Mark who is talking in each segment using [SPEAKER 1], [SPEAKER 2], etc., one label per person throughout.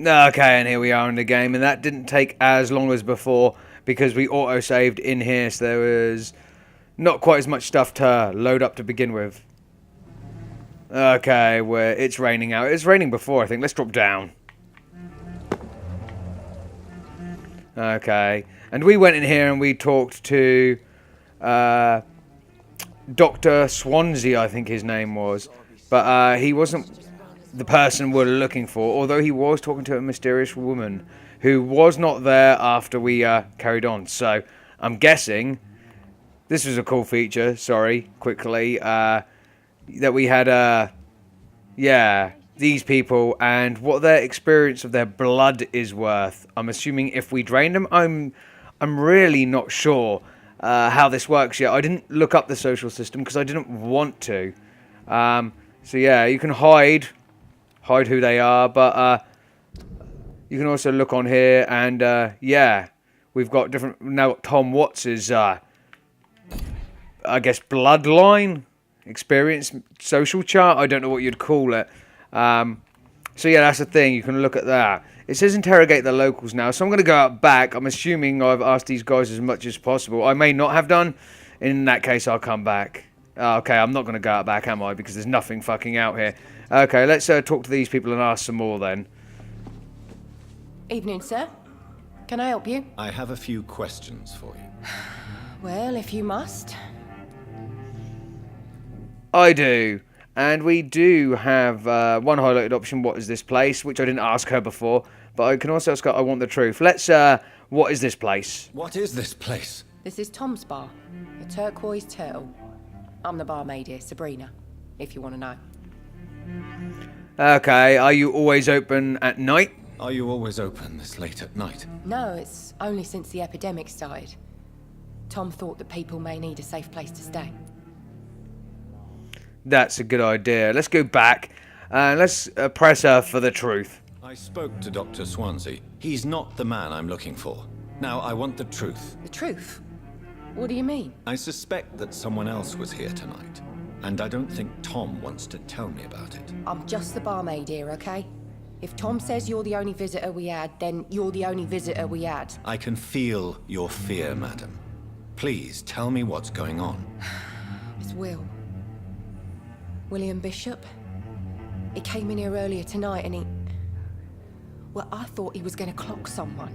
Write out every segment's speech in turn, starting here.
[SPEAKER 1] Okay, and here we are in the game, and that didn't take as long as before because we auto-saved in here, so there was not quite as much stuff to load up to begin with. Okay, it's raining out. It's raining before, I think. Let's drop down. Okay, and we went in here and we talked to Dr. Swansea, I think his name was, but he wasn't the person we're looking for, although he was talking to a mysterious woman who was not there after we carried on. So I'm guessing this was a cool feature, quickly, that we had, these people and what their experience of their blood is worth. I'm assuming if we drain them, I'm really not sure how this works yet. I didn't look up the social system because I didn't want to. So yeah, you can hide who they are, but you can also look on here and we've got different, now Tom Watts's I guess bloodline experience social chart. I don't know what you'd call it. So yeah, that's the thing, you can look at that. It says interrogate the locals now, so I'm going to go out back. I'm assuming I've asked these guys as much as possible. I may not have done. In that case, I'll come back. Okay, I'm not going to go out back, am I? Because there's nothing fucking out here. Okay, let's talk to these people and ask some more then.
[SPEAKER 2] Evening, sir. Can I help you?
[SPEAKER 3] I have a few questions for you.
[SPEAKER 2] Well, if you must.
[SPEAKER 1] I do. And we do have one highlighted option, what is this place? Which I didn't ask her before. But I can also ask her, I want the truth. Let's, what is this place?
[SPEAKER 3] What is this place?
[SPEAKER 2] This is Tom's bar. The Turquoise Turtle. I'm the barmaid here, Sabrina, if you want to know.
[SPEAKER 1] Okay, are you always open at night?
[SPEAKER 3] Are you always open this late at night?
[SPEAKER 2] No, it's only since the epidemic started. Tom thought that people may need a safe place to stay.
[SPEAKER 1] That's a good idea. Let's go back and let's press her for the truth.
[SPEAKER 3] I spoke to Dr. Swansea. He's not the man I'm looking for. Now, I want the truth.
[SPEAKER 2] The truth? What do you mean?
[SPEAKER 3] I suspect that someone else was here tonight, and I don't think Tom wants to tell me about it.
[SPEAKER 2] I'm just the barmaid here, okay? If Tom says you're the only visitor we had, then you're the only visitor we had.
[SPEAKER 3] I can feel your fear, madam. Please tell me what's going on.
[SPEAKER 2] It's William Bishop. He came in here earlier tonight and well, I thought he was going to clock someone.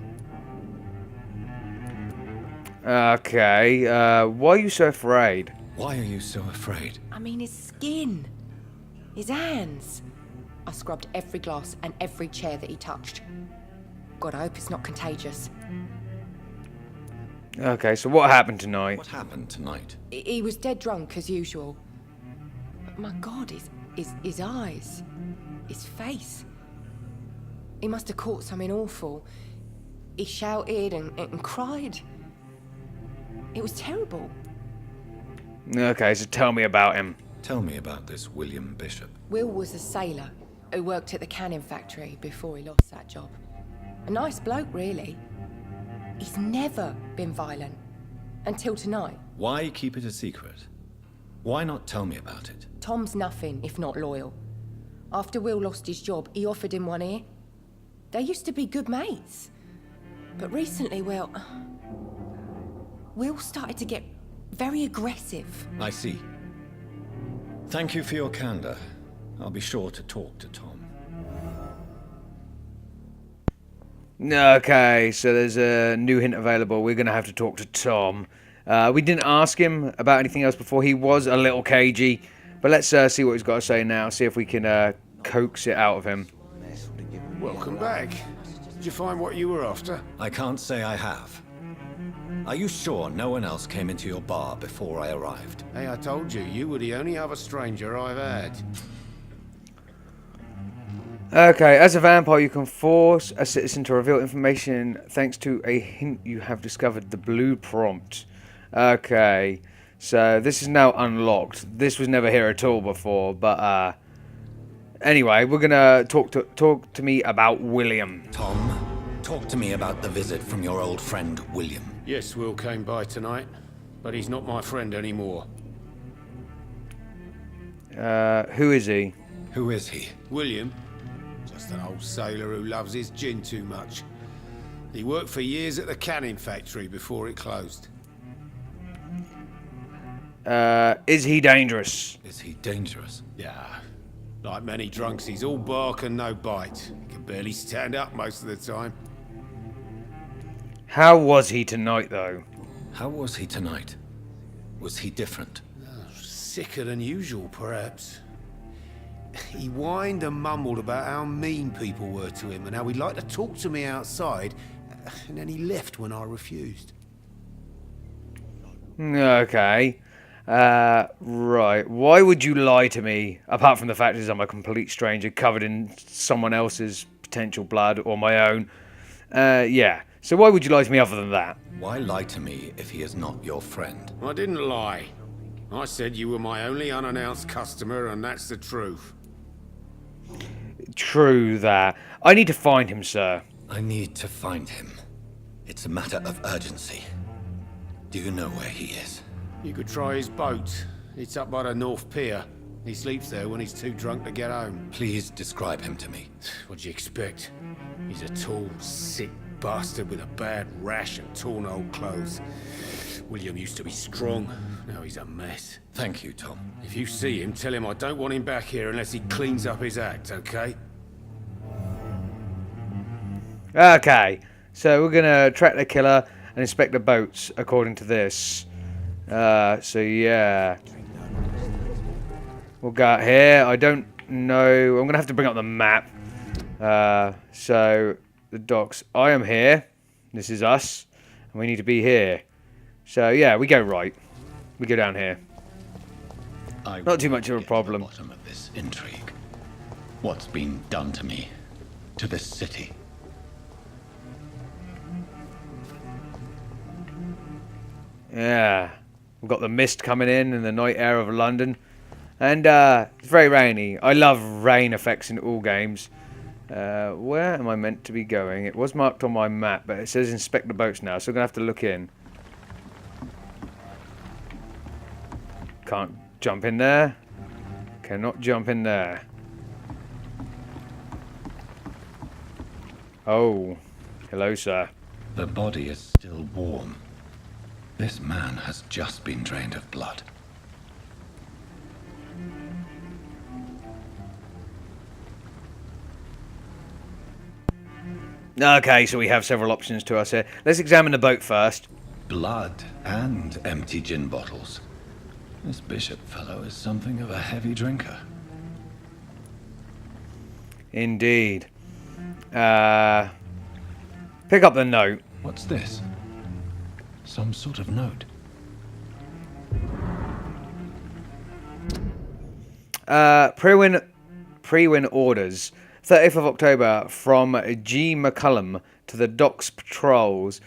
[SPEAKER 1] Okay, why are you so afraid?
[SPEAKER 3] Why are you so afraid?
[SPEAKER 2] I mean, his skin. His hands. I scrubbed every glass and every chair that he touched. God, I hope it's not contagious.
[SPEAKER 1] Okay, so what happened tonight?
[SPEAKER 3] What happened tonight?
[SPEAKER 2] He was dead drunk, as usual. But my God, his eyes. His face. He must have caught something awful. He shouted and cried. It was terrible.
[SPEAKER 1] Okay, so tell me about him.
[SPEAKER 3] Tell me about this William Bishop.
[SPEAKER 2] Will was a sailor who worked at the canning factory before he lost that job. A nice bloke, really. He's never been violent. Until tonight.
[SPEAKER 3] Why keep it a secret? Why not tell me about it?
[SPEAKER 2] Tom's nothing if not loyal. After Will lost his job, he offered him one ear. They used to be good mates. But recently, well, Will started to get very aggressive.
[SPEAKER 3] I see. Thank you for your candor. I'll be sure to talk to Tom.
[SPEAKER 1] Okay, so there's a new hint available. We're going to have to talk to Tom. We didn't ask him about anything else before. He was a little cagey. But let's see what he's got to say now. See if we can coax it out of him.
[SPEAKER 4] Welcome back. Did you find what you were after?
[SPEAKER 3] I can't say I have. Are you sure no one else came into your bar before I arrived?
[SPEAKER 4] Hey, I told you, you were the only other stranger I've had.
[SPEAKER 1] Okay, as a vampire, you can force a citizen to reveal information thanks to a hint you have discovered, the blue prompt. Okay, so this is now unlocked. This was never here at all before, but anyway, we're gonna talk to me about William.
[SPEAKER 3] Tom, talk to me about the visit from your old friend, William.
[SPEAKER 4] Yes, Will came by tonight, but he's not my friend anymore.
[SPEAKER 1] Who is he?
[SPEAKER 3] Who is he?
[SPEAKER 4] William? Just an old sailor who loves his gin too much. He worked for years at the canning factory before it closed.
[SPEAKER 1] Is he dangerous?
[SPEAKER 3] Is he dangerous?
[SPEAKER 4] Yeah. Like many drunks, he's all bark and no bite. He can barely stand up most of the time.
[SPEAKER 1] How was he tonight, though?
[SPEAKER 3] How was he tonight? Was he different?
[SPEAKER 4] Sicker than usual, perhaps. He whined and mumbled about how mean people were to him and how he'd like to talk to me outside, and then he left when I refused.
[SPEAKER 1] Okay. Right. Why would you lie to me, apart from the fact that I'm a complete stranger covered in someone else's potential blood or my own? Yeah. So why would you lie to me other than that?
[SPEAKER 3] Why lie to me if he is not your friend?
[SPEAKER 4] I didn't lie. I said you were my only unannounced customer, and that's the truth.
[SPEAKER 1] True that. I need to find him, sir.
[SPEAKER 3] I need to find him. It's a matter of urgency. Do you know where he is?
[SPEAKER 4] You could try his boat. It's up by the North Pier. He sleeps there when he's too drunk to get home.
[SPEAKER 3] Please describe him to me.
[SPEAKER 4] What'd you expect? He's a tall, sick bastard with a bad rash and torn old clothes. William used to be strong. Now he's a mess.
[SPEAKER 3] Thank you, Tom.
[SPEAKER 4] If you see him, tell him I don't want him back here unless he cleans up his act, okay?
[SPEAKER 1] Okay. So we're going to track the killer and inspect the boats, according to this. So yeah. We'll go out here. I don't know. I'm going to have to bring up the map. So the docks. I am here. This is us. And we need to be here. So yeah, we go right. We go down here. Not too much of a problem.
[SPEAKER 3] Get to the bottom of this intrigue. What's been done to me? To this city?
[SPEAKER 1] Yeah. We've got the mist coming in and the night air of London. And it's very rainy. I love rain effects in all games. Where am I meant to be going? It was marked on my map, but it says inspect the boats now, so I'm going to have to look in. Can't jump in there. Cannot jump in there. Oh. Hello, sir.
[SPEAKER 3] The body is still warm. This man has just been drained of blood.
[SPEAKER 1] Okay, so we have several options to us here. Let's examine the boat first.
[SPEAKER 3] Blood and empty gin bottles. This bishop fellow is something of a heavy drinker.
[SPEAKER 1] Indeed. Pick up the note.
[SPEAKER 3] What's this? Some sort of note.
[SPEAKER 1] Pre-win orders. 30th of October from G. McCullum to the docks patrols.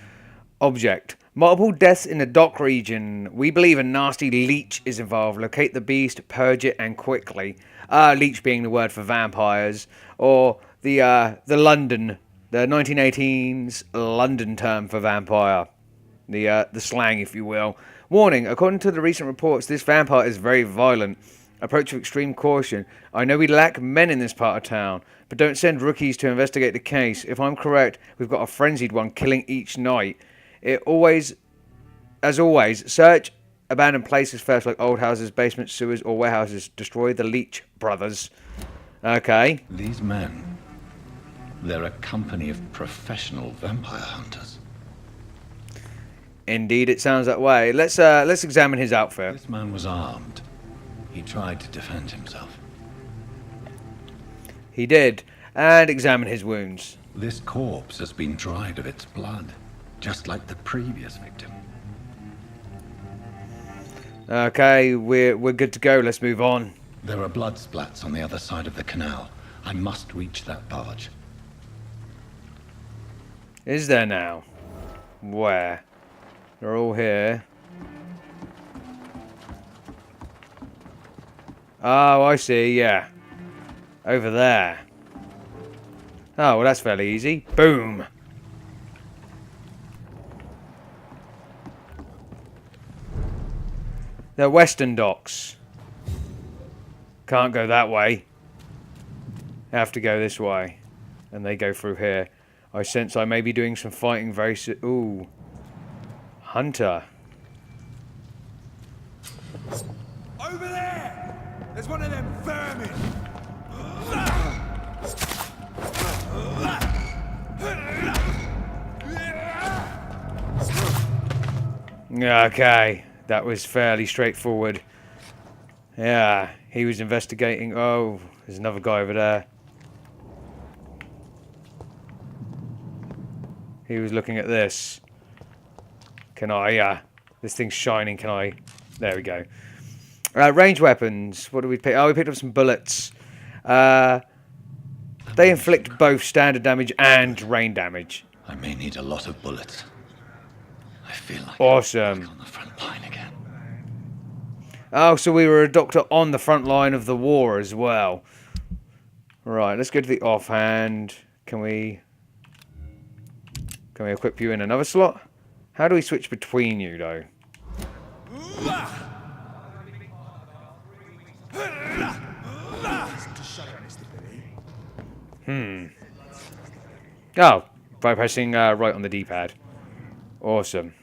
[SPEAKER 1] Object. Multiple deaths in the dock region. We believe a nasty leech is involved. Locate the beast, purge it, and quickly. Leech being the word for vampires. Or the London, the 1918's London term for vampire. The slang, if you will. Warning, according to the recent reports, this vampire is very violent. Approach with extreme caution. I know we lack men in this part of town, but don't send rookies to investigate the case. If I'm correct, we've got a frenzied one killing each night. As always, search abandoned places first, like old houses, basements, sewers, or warehouses. Destroy the Leech brothers. Okay.
[SPEAKER 3] These men, they're a company of professional vampire hunters.
[SPEAKER 1] Indeed, it sounds that way. Let's examine his outfit.
[SPEAKER 3] This man was armed. He tried to defend himself.
[SPEAKER 1] He did, and examine his wounds.
[SPEAKER 3] This corpse has been dried of its blood, just like the previous victim.
[SPEAKER 1] Okay, we're good to go. Let's move on.
[SPEAKER 3] There are blood splats on the other side of the canal. I must reach that barge.
[SPEAKER 1] Is there now? Where? They're all here. Oh, I see, yeah. Over there. Oh, well, that's fairly easy. Boom! The Western Docks. Can't go that way. have to go this way. And they go through here. I sense I may be doing some fighting very soon. Ooh. Hunter.
[SPEAKER 5] Over there! There's one of them vermin!
[SPEAKER 1] Okay. That was fairly straightforward. Yeah. He was investigating. Oh, there's another guy over there. He was looking at this. Can I, this thing's shining, can I? There we go. Range weapons. What did we pick? Oh, we picked up some bullets. They inflict both standard damage and rain damage.
[SPEAKER 3] I may need a lot of bullets. I feel like
[SPEAKER 1] Awesome.
[SPEAKER 3] I'm back on the front line again.
[SPEAKER 1] Oh, so we were a doctor on the front line of the war as well. Right, let's go to the offhand. Can we equip you in another slot? How do we switch between you, though? Oh, by pressing right on the D-pad. Awesome.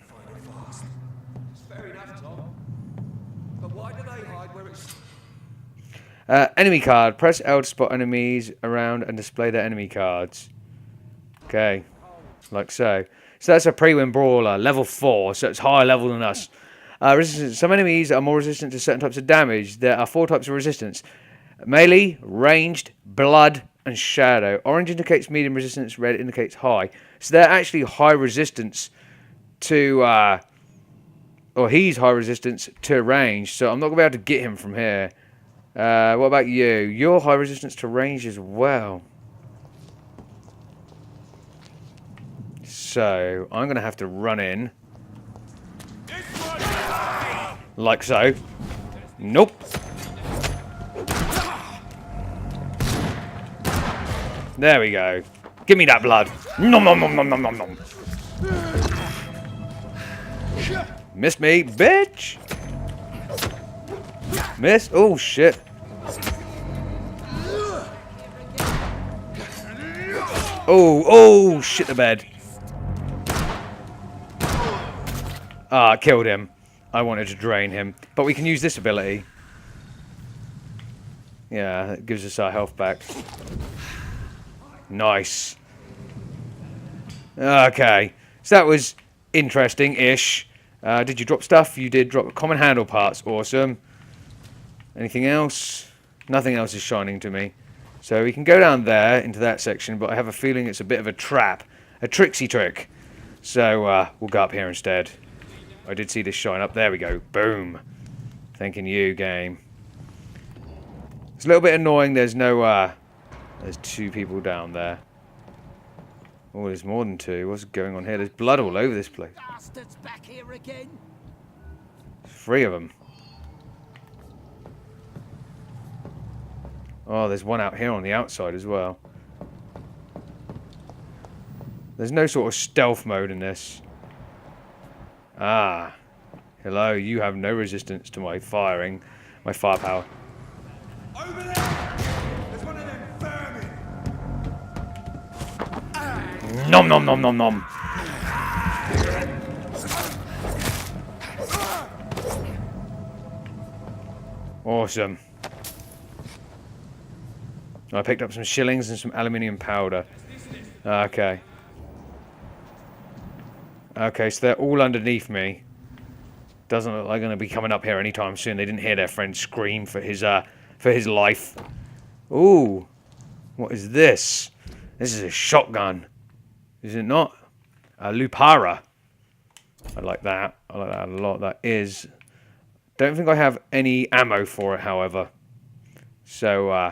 [SPEAKER 1] Enemy card. Press L to spot enemies around and display their enemy cards. Okay. Like so. So that's a pre-win brawler. Level 4. So it's higher level than us. Resistance. Some enemies are more resistant to certain types of damage. There are 4 types of resistance. Melee, ranged, blood, and shadow. Orange indicates medium resistance. Red indicates high. So they're actually high resistance to... or he's high resistance to range. So I'm not going to be able to get him from here. What about you? You're high resistance to range as well. So, I'm going to have to run in. Like so. Nope. There we go. Give me that blood. Nom nom nom nom nom nom nom. Missed me, bitch. Missed. Oh, shit. Oh, shit the bed. Ah, killed him. I wanted to drain him. But we can use this ability. Yeah, it gives us our health back. Nice. Okay. So that was interesting-ish. Did you drop stuff? You did drop common handle parts. Awesome. Anything else? Nothing else is shining to me. So we can go down there into that section, but I have a feeling it's a bit of a trap. A tricksy trick. So we'll go up here instead. I did see this shine up. There we go. Boom. Thanking you, game. It's a little bit annoying. There's no... there's 2 people down there. Oh, there's more than 2. What's going on here? There's blood all over this place.
[SPEAKER 5] Bastards back here again.
[SPEAKER 1] 3 of them. Oh, there's one out here on the outside as well. There's no sort of stealth mode in this. Ah. Hello, you have no resistance to my firing. My firepower.
[SPEAKER 5] Over there! There's one of them vermin!
[SPEAKER 1] Nom nom nom nom nom. Awesome. I picked up some shillings and some aluminium powder. Okay. Okay, so they're all underneath me. Doesn't look like they're going to be coming up here anytime soon. They didn't hear their friend scream for his life. Ooh. What is this? This is a shotgun. Is it not? A Lupara. I like that. I like that a lot. That is. Don't think I have any ammo for it, however. So,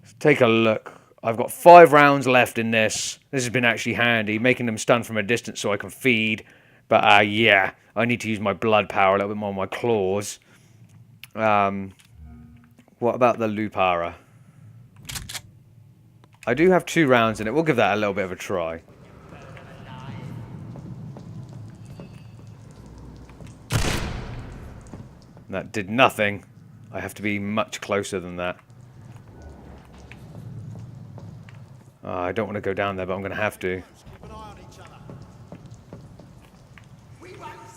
[SPEAKER 1] let's take a look. I've got 5 rounds left in this. This has been actually handy, making them stun from a distance so I can feed. But, yeah, I need to use my blood power a little bit more on my claws. What about the Lupara? I do have 2 rounds in it. We'll give that a little bit of a try. That did nothing. I have to be much closer than that. I don't want to go down there, but I'm going to have to.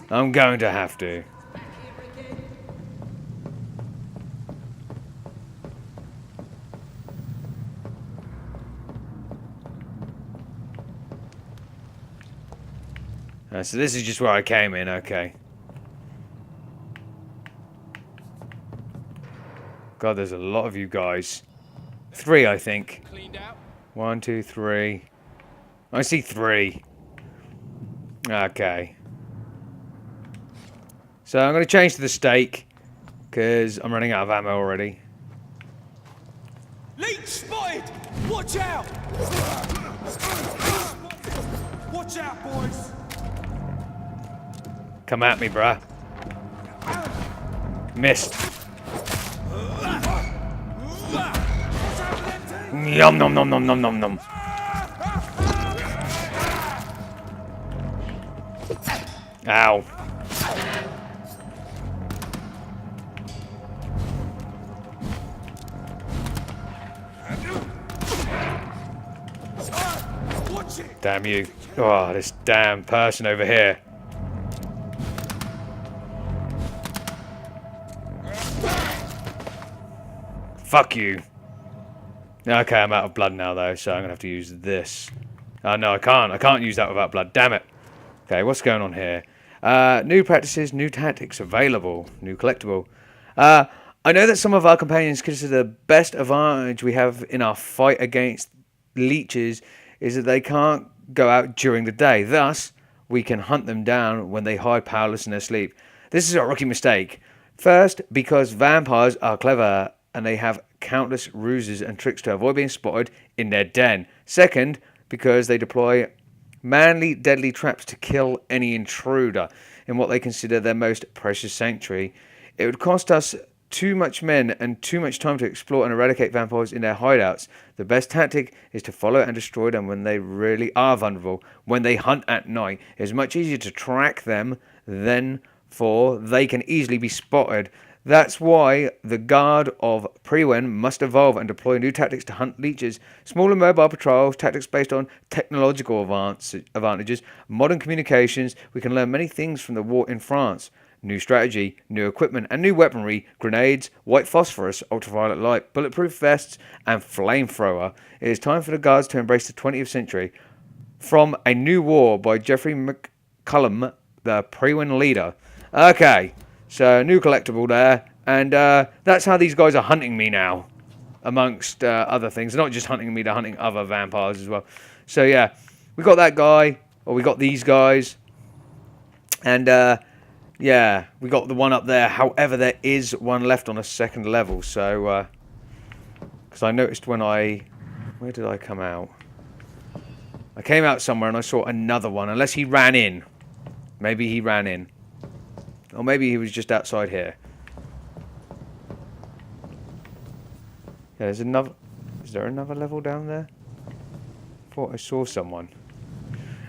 [SPEAKER 1] I'm going to have to. So this is just where I came in, okay. God, there's a lot of you guys. 3, I think. 1, 2, 3. I see 3. Okay. So I'm going to change to the stake, because I'm running out of ammo already.
[SPEAKER 5] Leech spotted! Watch out! Watch out, boys!
[SPEAKER 1] Come at me, bruh. Missed. Yum nom nom nom nom nom nom. Ow. Damn you. Oh, this damn person over here. Fuck you. Okay, I'm out of blood now, though, so I'm going to have to use this. Oh, no, I can't. I can't use that without blood. Damn it. Okay, what's going on here? New practices, new tactics available. New collectible. I know that some of our companions consider the best advantage we have in our fight against leeches is that they can't go out during the day. Thus, we can hunt them down when they hide powerless in their sleep. This is a rookie mistake. First, because vampires are clever and they have countless ruses and tricks to avoid being spotted in their den. Second, because they deploy manly deadly traps to kill any intruder in what they consider their most precious sanctuary. It would cost us too much men and too much time to explore and eradicate vampires in their hideouts. The best tactic is to follow and destroy them when they really are vulnerable. When they hunt at night, it is much easier to track them than for they can easily be spotted. That's why the Guard of Priwen must evolve and deploy new tactics to hunt leeches. Smaller mobile patrols, tactics based on technological advantages, modern communications. We can learn many things from the war in France. New strategy, new equipment and new weaponry, grenades, white phosphorus, ultraviolet light, bulletproof vests and flamethrower. It is time for the Guards to embrace the 20th century. From A New War by Geoffrey McCullum, the Priwen leader. Okay. So, new collectible there, and that's how these guys are hunting me now, amongst other things. They're not just hunting me, they're hunting other vampires as well. So, yeah, we got that guy, or we got these guys, and, yeah, we got the one up there. However, there is one left on a second level, so, because I noticed when where did I come out? I came out somewhere and I saw another one, unless he ran in. Maybe he ran in. Or maybe he was just outside here. Yeah, there's another... Is there another level down there? Thought I saw someone.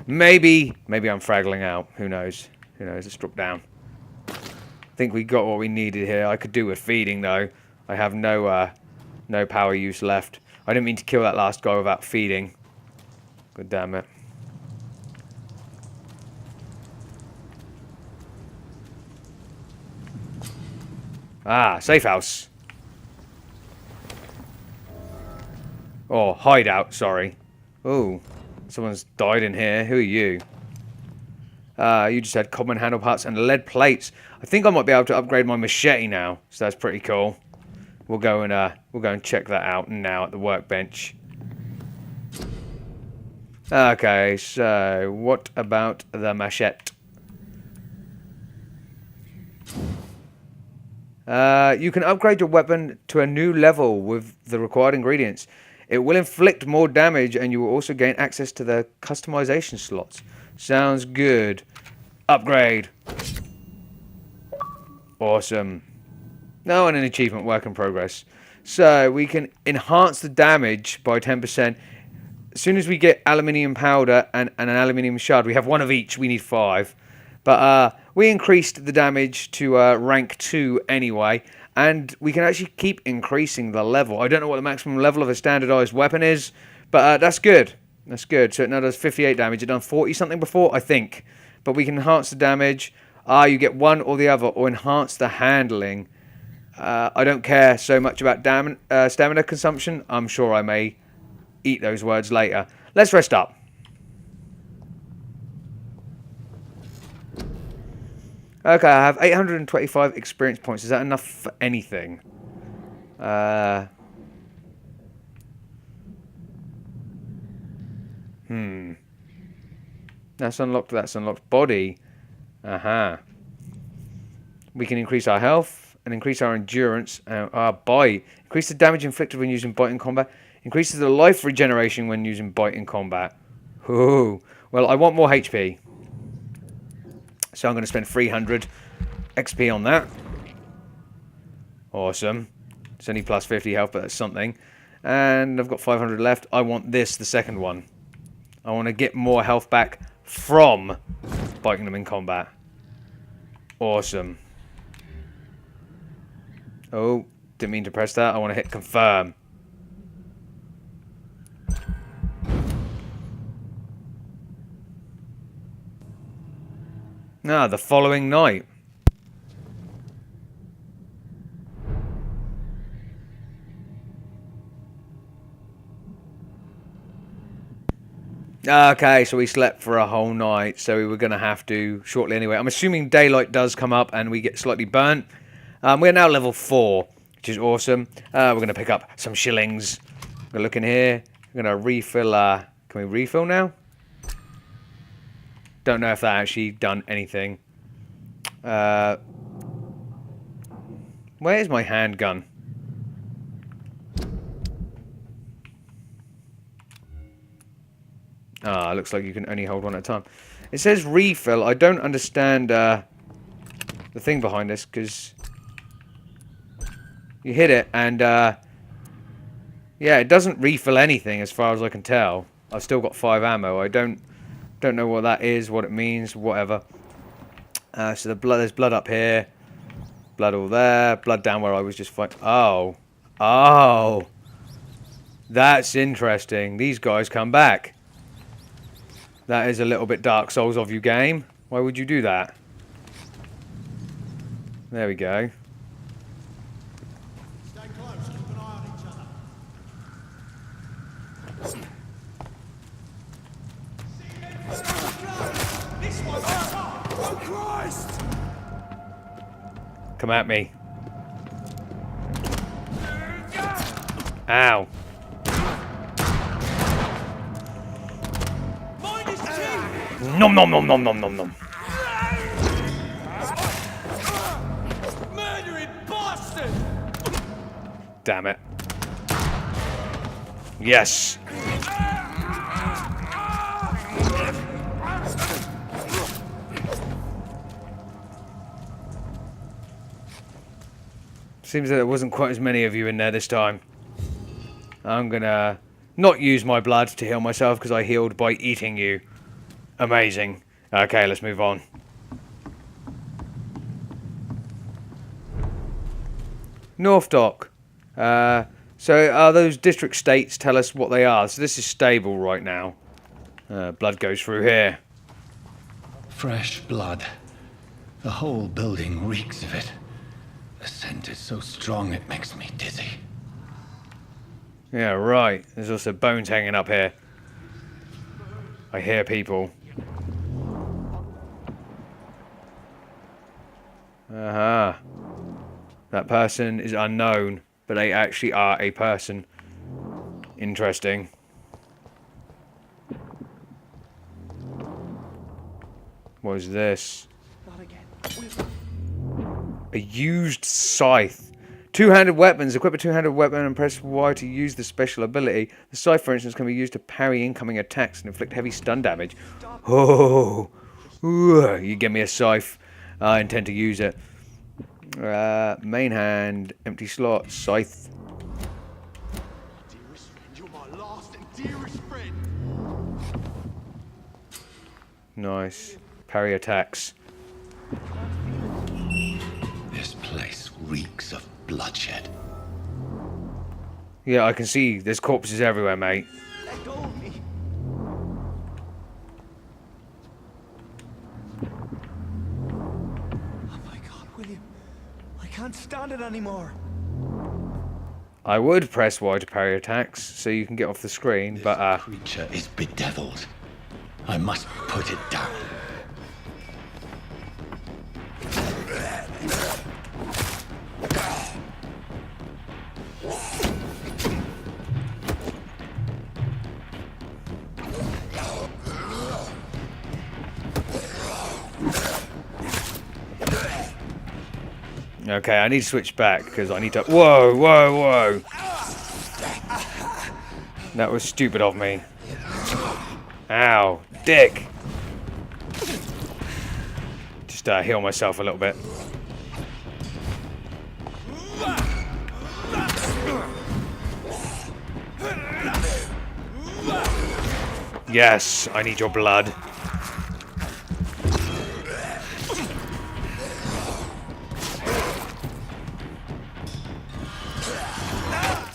[SPEAKER 1] Maybe I'm fraggling out. Who knows? Who knows? Let's drop down. I think we got what we needed here. I could do with feeding, though. I have no power use left. I didn't mean to kill that last guy without feeding. God damn it. Ah, safe house. Oh, hideout, sorry. Oh, someone's died in here. Who are you? You just had common handle parts and lead plates. I think I might be able to upgrade my machete now, so that's pretty cool. We'll go and check that out now at the workbench. Okay, so what about the machete? You can upgrade your weapon to a new level with the required ingredients. It will inflict more damage and you will also gain access to the customization slots. Sounds good. Upgrade. Awesome. Now an achievement, work in progress. So we can enhance the damage by 10%. As soon as we get aluminium powder and an aluminium shard, we have one of each, we need 5. But we increased the damage to rank 2 anyway, and we can actually keep increasing the level. I don't know what the maximum level of a standardized weapon is, But that's good. That's good. So it now does 58 damage. It done 40 something before, I think. But we can enhance the damage. You get one or the other, or enhance the handling. I don't care so much about stamina consumption. I'm sure I may eat those words later. Let's rest up. Okay, I have 825 experience points. Is that enough for anything? That's unlocked. That's unlocked. Body. We can increase our health and increase our endurance. Our bite. Increase the damage inflicted when using bite in combat. Increases the life regeneration when using bite in combat. Ooh. Well, I want more HP. So I'm going to spend 300 XP on that. Awesome. It's only plus 50 health, but that's something. And I've got 500 left. I want this, the second one. I want to get more health back from biting them in combat. Awesome. Oh, didn't mean to press that. I want to hit confirm. The following night. Okay, so we slept for a whole night, so we were going to have to shortly anyway. I'm assuming daylight does come up and we get slightly burnt. We're now level 4, which is awesome. We're going to pick up some shillings. We're going to look in here. We're going to refill. Can we refill now? Don't know if that actually done anything. Where is my handgun? Looks like you can only hold one at a time. It says refill. I don't understand the thing behind this, because you hit it and yeah, it doesn't refill anything as far as I can tell. I've still got 5 ammo. I don't know what that is, what it means, whatever. So there's blood up here, blood all there, blood down where I was just fighting. Oh, that's interesting. These guys come back. That is a little bit Dark Souls of you, game. Why would you do that? There we go.
[SPEAKER 5] Stay close, keep an eye on each other. This one's up! Oh Christ!
[SPEAKER 1] Come at me. Ow. Nom nom nom nom nom nom nom.
[SPEAKER 5] Murdering bastard!
[SPEAKER 1] Damn it. Yes. Seems that there wasn't quite as many of you in there this time. I'm gonna not use my blood to heal myself because I healed by eating you. Amazing. Okay, let's move on. North Dock. So those district states tell us what they are. So this is stable right now. Blood goes through here.
[SPEAKER 3] Fresh blood. The whole building reeks of it. The scent is so strong it makes me dizzy.
[SPEAKER 1] Yeah, right. There's also bones hanging up here. I hear people. That person is unknown, but they actually are a person. Interesting. What is this? A used scythe. Two-handed weapons. Equip a two-handed weapon and press Y to use the special ability. The scythe, for instance, can be used to parry incoming attacks and inflict heavy stun damage. Oh, ooh, you give me a scythe. I intend to use it. Main hand, empty slot, scythe.
[SPEAKER 5] Dearest friend, you're my last and dearest friend.
[SPEAKER 1] Nice. Parry attacks.
[SPEAKER 3] This place reeks of bloodshed.
[SPEAKER 1] Yeah, I can see there's corpses everywhere, mate.
[SPEAKER 3] stand it anymore.
[SPEAKER 1] I would press Y to parry attacks so you can get off the screen, but
[SPEAKER 3] This creature is bedeviled. I must put it down.
[SPEAKER 1] okay, I need to switch back because I need to. Whoa, whoa, whoa! That was stupid of me. Ow, dick! Just heal myself a little bit. Yes, I need your blood.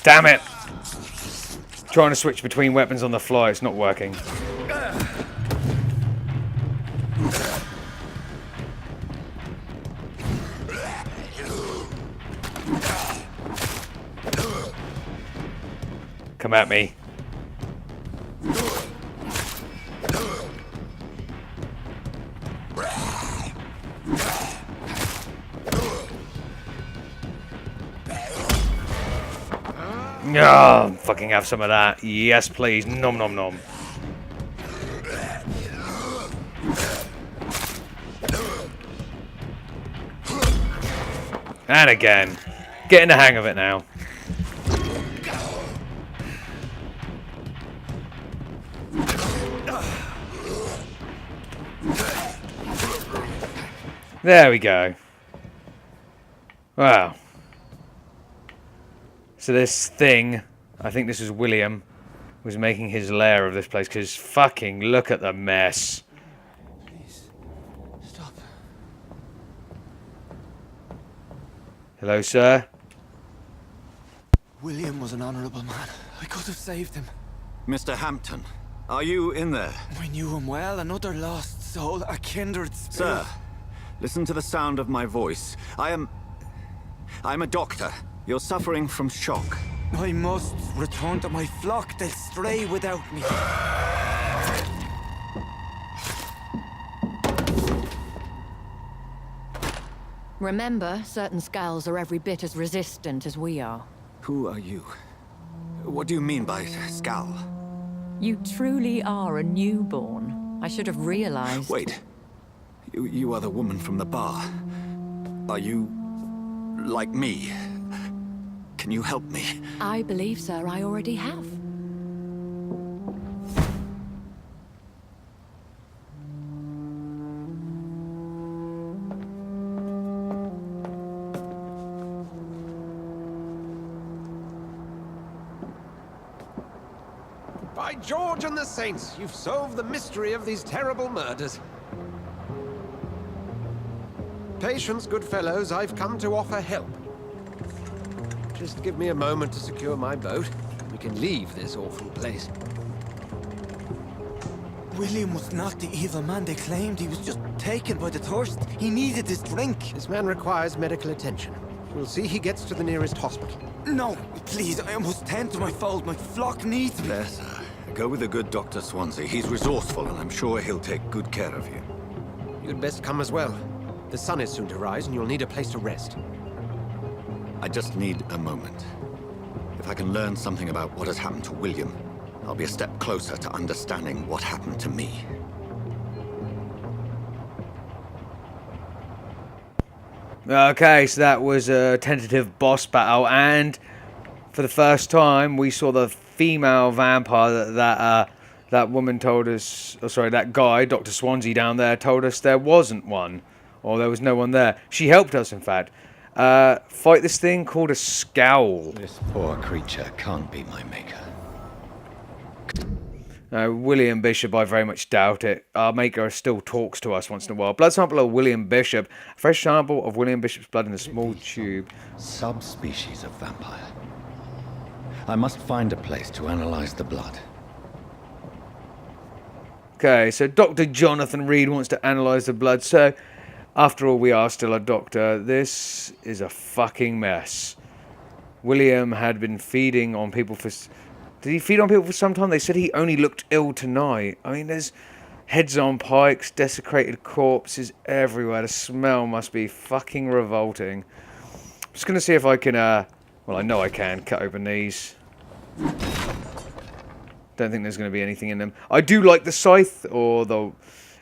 [SPEAKER 1] Damn it! Trying to switch between weapons on the fly, it's not working. Come at me. Oh, fucking have some of that. Yes, please. Nom nom nom. And again. Getting the hang of it now. There we go. Wow. So this thing, I think this is William, was making his lair of this place, because fucking look at the mess.
[SPEAKER 4] Please, stop.
[SPEAKER 6] Hello, sir?
[SPEAKER 3] William was an honorable man. I could have saved him.
[SPEAKER 7] Mr. Hampton, are you in there?
[SPEAKER 3] I knew him well, another lost soul, a kindred spirit.
[SPEAKER 7] Sir, listen to the sound of my voice. I'm a doctor. You're suffering from shock.
[SPEAKER 3] I must return to my flock. They'll stray without me.
[SPEAKER 8] Remember, certain skulls are every bit as resistant as we are.
[SPEAKER 7] Who are you? What do you mean by Skal?
[SPEAKER 8] You truly are a newborn. I should have realized.
[SPEAKER 7] Wait. You are the woman from the bar. Are you like me? Can you help me?
[SPEAKER 8] I believe, sir, I already have.
[SPEAKER 9] By George and the Saints, you've solved the mystery of these terrible murders. Patience, good fellows, I've come to offer help. Just give me a moment to secure my boat. We can leave this awful place.
[SPEAKER 3] William was not the evil man they claimed. He was just taken by the thirst. He needed this drink.
[SPEAKER 9] This man requires medical attention. We'll see he gets to the nearest hospital.
[SPEAKER 3] No, please, I must tend to my fold. My flock needs me.
[SPEAKER 7] There, sir. Go with the good Dr. Swansea. He's resourceful, and I'm sure he'll take good care of you.
[SPEAKER 9] You'd best come as well. The sun is soon to rise, and you'll need a place to rest.
[SPEAKER 7] I just need a moment. If I can learn something about what has happened to William, I'll be a step closer to understanding what happened to me.
[SPEAKER 1] Okay, so that was a tentative boss battle, and for the first time we saw the female vampire that woman told us, or sorry, that guy, Dr. Swansea down there, told us there wasn't one, or there was no one there. She helped us, in fact. Fight this thing called a scowl.
[SPEAKER 3] This poor creature can't be my maker.
[SPEAKER 1] William Bishop, I very much doubt it. Our maker still talks to us once in a while. Blood sample of William Bishop. A fresh sample of William Bishop's blood in a small tube.
[SPEAKER 3] Subspecies of vampire. I must find a place to analyze the blood.
[SPEAKER 1] Okay, so Dr. Jonathan Reed wants to analyse the blood. So, After all, we are still a doctor. This is a fucking mess. William had been feeding on people for... Did he feed on people for some time? They said he only looked ill tonight. I mean, there's heads on pikes, desecrated corpses everywhere. The smell must be fucking revolting. I'm just going to see if I can... well, I know I can cut open these. Don't think there's going to be anything in them. I do like the scythe, or the...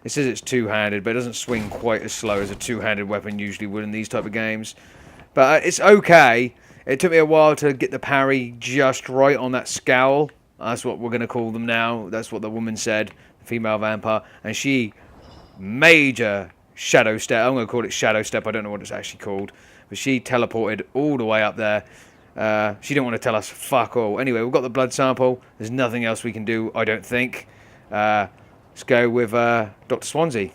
[SPEAKER 1] It says it's two-handed, but it doesn't swing quite as slow as a two-handed weapon usually would in these type of games. But it's okay. It took me a while to get the parry just right on that scowl. That's what we're going to call them now. That's what the woman said, the female vampire. And she, major shadow step. I'm going to call it shadow step. I don't know what it's actually called. But she teleported all the way up there. She didn't want to tell us fuck all. Anyway, we've got the blood sample. There's nothing else we can do, I don't think. Let's go with Dr. Swansea.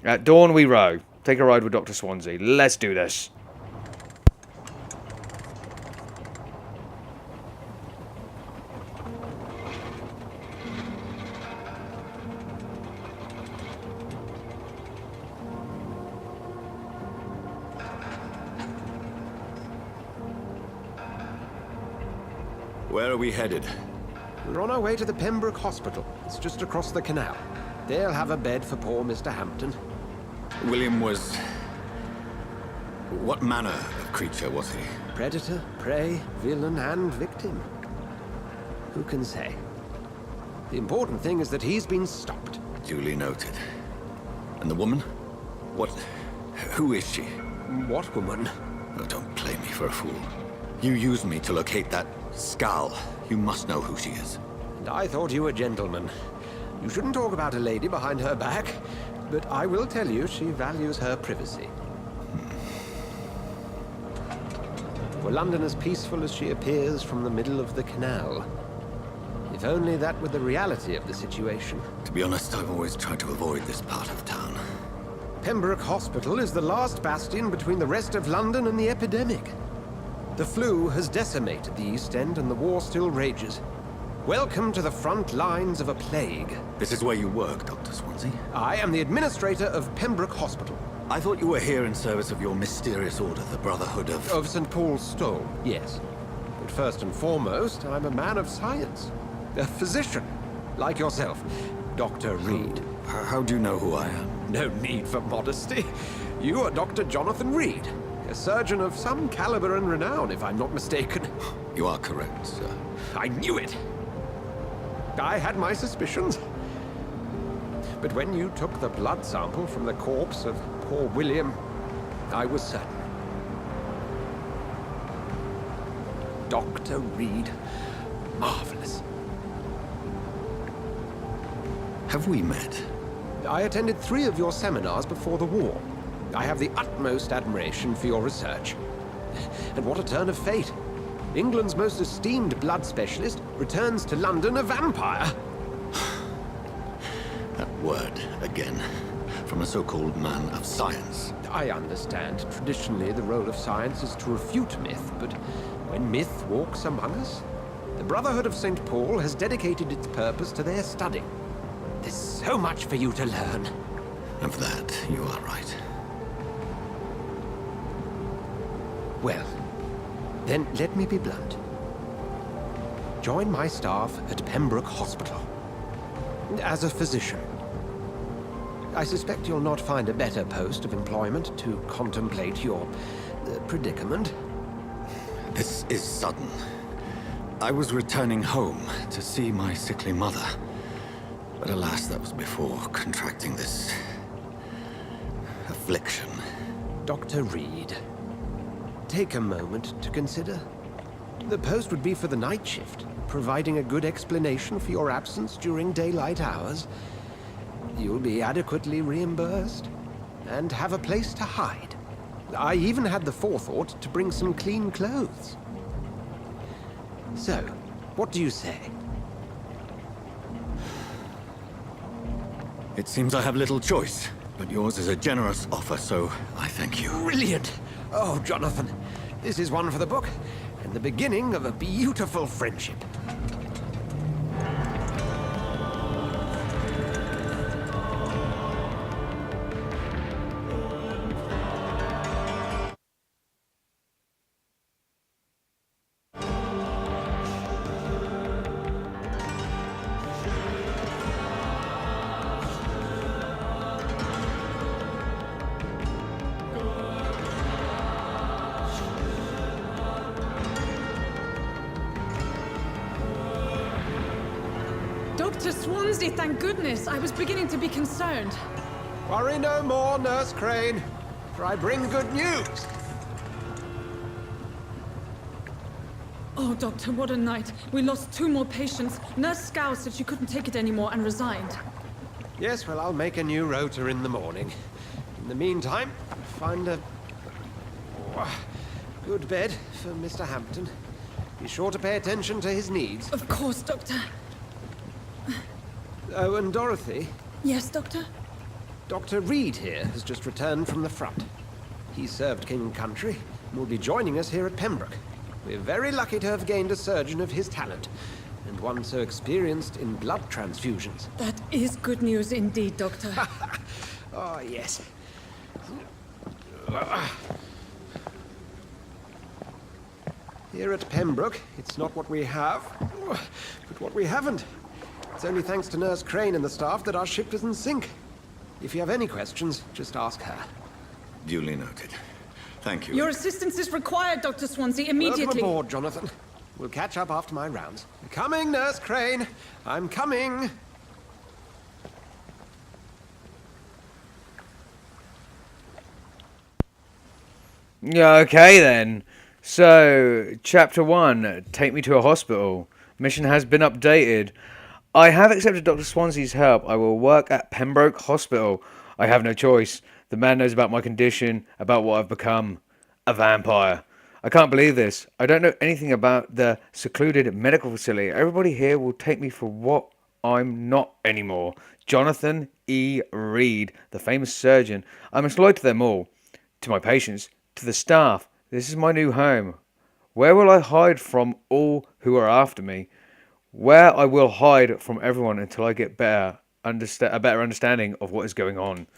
[SPEAKER 1] At dawn we row. Take a ride with Dr. Swansea. Let's do this.
[SPEAKER 7] Where are we headed?
[SPEAKER 9] We're on our way to the Pembroke Hospital. It's just across the canal. They'll have a bed for poor Mr. Hampton.
[SPEAKER 7] William was... What manner of creature was he?
[SPEAKER 9] Predator, prey, villain, and victim. Who can say? The important thing is that he's been stopped.
[SPEAKER 7] Duly noted. And the woman? What... Who is she?
[SPEAKER 9] What woman?
[SPEAKER 7] Oh, don't play me for a fool. You used me to locate that skull. You must know who she is.
[SPEAKER 9] And I thought you a gentleman. You shouldn't talk about a lady behind her back, but I will tell you she values her privacy. Were London as peaceful as she appears from the middle of the canal? If only that were the reality of the situation.
[SPEAKER 7] To be honest, I've always tried to avoid this part of town.
[SPEAKER 9] Pembroke Hospital is the last bastion between the rest of London and the epidemic. The flu has decimated the East End and the war still rages. Welcome to the front lines of a plague.
[SPEAKER 7] This is where you work, Dr. Swansea?
[SPEAKER 9] I am the administrator of Pembroke Hospital.
[SPEAKER 7] I thought you were here in service of your mysterious order, the Brotherhood of...
[SPEAKER 9] Of St. Paul's Stole, yes. But first and foremost, I'm a man of science. A physician, like yourself, Dr. Reed.
[SPEAKER 7] How do you know who I am?
[SPEAKER 9] No need for modesty. You are Dr. Jonathan Reed, a surgeon of some caliber and renown, if I'm not mistaken.
[SPEAKER 7] You are correct, sir.
[SPEAKER 9] I knew it! I had my suspicions. But when you took the blood sample from the corpse of poor William, I was certain. Dr. Reed. Marvelous.
[SPEAKER 7] Have we met?
[SPEAKER 9] I attended 3 of your seminars before the war. I have the utmost admiration for your research. And what a turn of fate. England's most esteemed blood specialist returns to London a vampire.
[SPEAKER 7] That word, again. From a so-called man of science.
[SPEAKER 9] I understand. Traditionally, the role of science is to refute myth, but when myth walks among us, the Brotherhood of St. Paul has dedicated its purpose to their study. There's so much for you to learn.
[SPEAKER 7] Of that, you are right.
[SPEAKER 9] Well, then let me be blunt. Join my staff at Pembroke Hospital. As a physician. I suspect you'll not find a better post of employment to contemplate your predicament.
[SPEAKER 7] This is sudden. I was returning home to see my sickly mother. But alas, that was before contracting this... affliction.
[SPEAKER 9] Dr. Reed, take a moment to consider. The post would be for the night shift, providing a good explanation for your absence during daylight hours. You'll be adequately reimbursed, and have a place to hide. I even had the forethought to bring some clean clothes. So, what do you say?
[SPEAKER 7] It seems I have little choice, but yours is a generous offer, so I thank you.
[SPEAKER 9] Brilliant! Oh, Jonathan, this is one for the book, and the beginning of a beautiful friendship.
[SPEAKER 10] Swansea, thank goodness. I was beginning to be concerned.
[SPEAKER 9] Worry no more, Nurse Crane, for I bring good news.
[SPEAKER 10] Oh, Doctor, what a night. We lost 2 more patients. Nurse Scow said she couldn't take it anymore and resigned.
[SPEAKER 9] Yes, well, I'll make a new rota in the morning. In the meantime, find a good bed for Mr. Hampton. Be sure to pay attention to his needs.
[SPEAKER 10] Of course, Doctor.
[SPEAKER 9] Oh, and Dorothy,
[SPEAKER 10] Yes, Doctor?
[SPEAKER 9] Dr. Reed here has just returned from the front. He served King and Country and will be joining us here at Pembroke. We're very lucky to have gained a surgeon of his talent, and one so experienced in blood transfusions.
[SPEAKER 10] That is good news indeed, Doctor.
[SPEAKER 9] Oh, yes. Here at Pembroke, it's not what we have, but what we haven't. It's only thanks to Nurse Crane and the staff that our ship doesn't sink. If you have any questions, just ask her.
[SPEAKER 7] Duly noted. Thank you.
[SPEAKER 10] Your assistance is required, Dr. Swansea, immediately.
[SPEAKER 9] Welcome aboard, Jonathan. We'll catch up after my rounds. Coming, Nurse Crane. I'm coming.
[SPEAKER 1] Yeah, okay then. So, Chapter 1, Take Me to a Hospital. Mission has been updated. I have accepted Dr. Swansea's help. I will work at Pembroke Hospital. I have no choice. The man knows about my condition, about what I've become. A vampire. I can't believe this. I don't know anything about the secluded medical facility. Everybody here will take me for what I'm not anymore. Jonathan E. Reed, the famous surgeon. I must lie to them all. To my patients. To the staff. This is my new home. Where will I hide from all who are after me? Where I will hide from everyone until I get a better understanding of what is going on.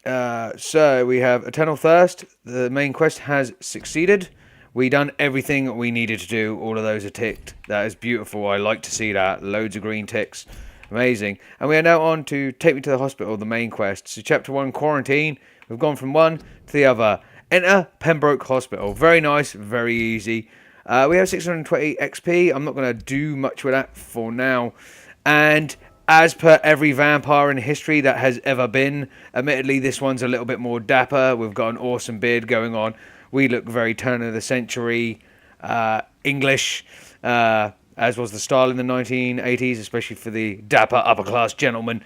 [SPEAKER 1] So we have Eternal Thirst. The main quest has succeeded. We done everything we needed to do. All of those are ticked. That is beautiful. I like to see that. Loads of green ticks. Amazing. And we are now on to Take Me to the Hospital, the main quest. So Chapter 1, Quarantine. We've gone from one to the other. Enter Pembroke Hospital. Very nice. Very easy. We have 620 XP. I'm not going to do much with that for now. And as per every vampire in history that has ever been, admittedly this one's a little bit more dapper. We've got an awesome beard going on. We look very turn of the century English, as was the style in the 1980s, especially for the dapper upper class gentleman.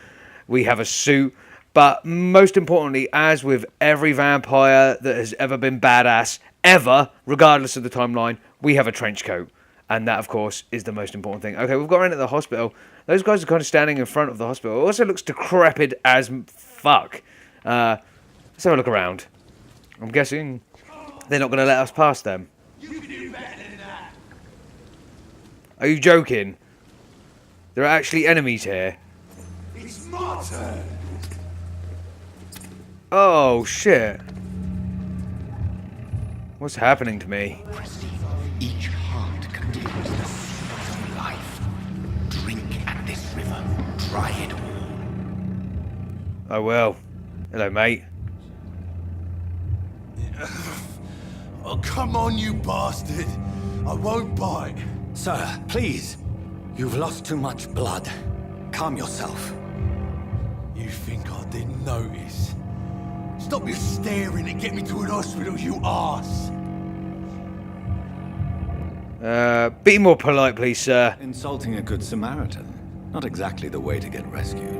[SPEAKER 1] We have a suit. But most importantly, as with every vampire that has ever been badass, ever, regardless of the timeline, we have a trench coat. And that, of course, is the most important thing. Okay, we've got around at the hospital. Those guys are kind of standing in front of the hospital. It also looks decrepit as fuck. Let's have a look around. I'm guessing they're not going to let us past them.
[SPEAKER 5] You can do better than that.
[SPEAKER 1] Are you joking? There are actually enemies here.
[SPEAKER 5] It's my turn.
[SPEAKER 1] Oh, shit. What's happening to me?
[SPEAKER 3] Each heart contains the seed of life. Drink at this river. Try it all.
[SPEAKER 1] Oh, well. Hello, mate.
[SPEAKER 5] Oh, come on, you bastard. I won't bite.
[SPEAKER 11] Sir, please. You've lost too much blood. Calm yourself.
[SPEAKER 5] You think I didn't notice? Stop your staring and get me to an hospital, you arse.
[SPEAKER 1] Be more polite, please, sir.
[SPEAKER 11] Insulting a good Samaritan. Not exactly the way to get rescued.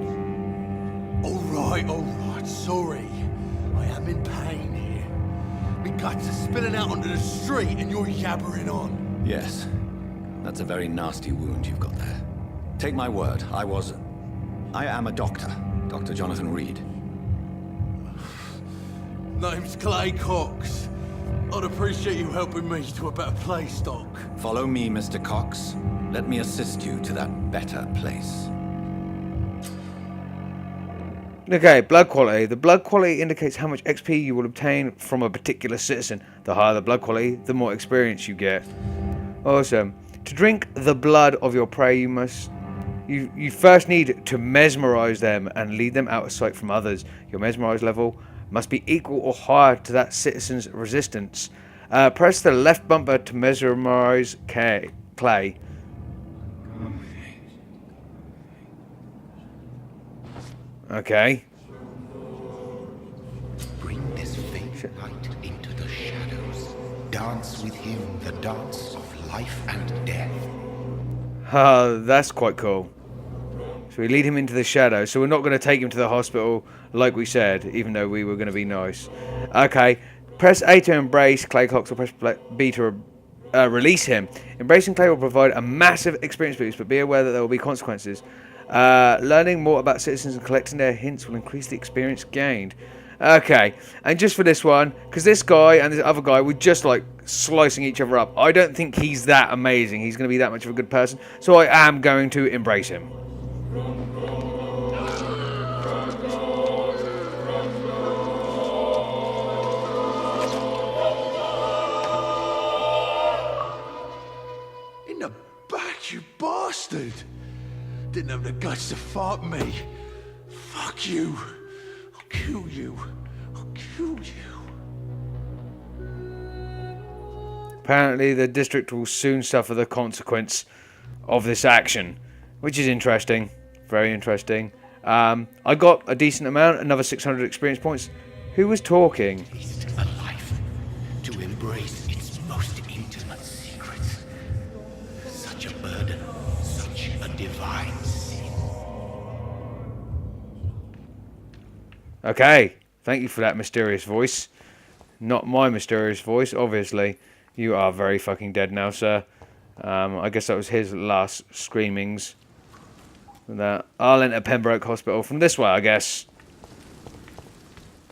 [SPEAKER 5] All right, sorry. I am in pain here. My guts are spilling out onto the street and you're yabbering on.
[SPEAKER 11] Yes. That's a very nasty wound you've got there. Take my word, I am a doctor. Dr. Jonathan Reed.
[SPEAKER 5] Name's Clay Cox. I'd appreciate you helping me to a better place, Doc.
[SPEAKER 11] Follow me, Mr. Cox. Let me assist you to that better place.
[SPEAKER 1] Okay, blood quality. The blood quality indicates how much XP you will obtain from a particular citizen. The higher the blood quality, the more experience you get. Awesome. To drink the blood of your prey, you first need to mesmerize them and lead them out of sight from others. Your mesmerize level must be equal or higher to that citizen's resistance. Press the left bumper to mesmerize Clay. Okay.
[SPEAKER 4] Bring this faint light into the shadows. Dance with him the dance of life and death.
[SPEAKER 1] That's quite cool. So we lead him into the shadows. So we're not going to take him to the hospital like we said, even though we were going to be nice. Okay. Press A to embrace Clay Cox or press B to release him. Embracing Clay will provide a massive experience boost, but be aware that there will be consequences. Learning more about citizens and collecting their hints will increase the experience gained. Okay, and just for this one, because this guy and this other guy were just like slicing each other up, I don't think he's that amazing. He's going to be that much of a good person, so I am going to embrace him.
[SPEAKER 5] In the back, you bastard! Didn't have the guts to fight me. Fuck you. I'll kill you. I'll kill you.
[SPEAKER 1] Apparently the district will soon suffer the consequence of this action, which is interesting. Very interesting. I got a decent amount, another 600 experience points. Who was talking?
[SPEAKER 4] A life to embrace its most intimate secrets. Such a burden, such a divine sin.
[SPEAKER 1] Okay, thank you for that mysterious voice. Not my mysterious voice, obviously. You are very fucking dead now, sir. I guess that was his last screamings. I'll enter Pembroke Hospital from this way, I guess.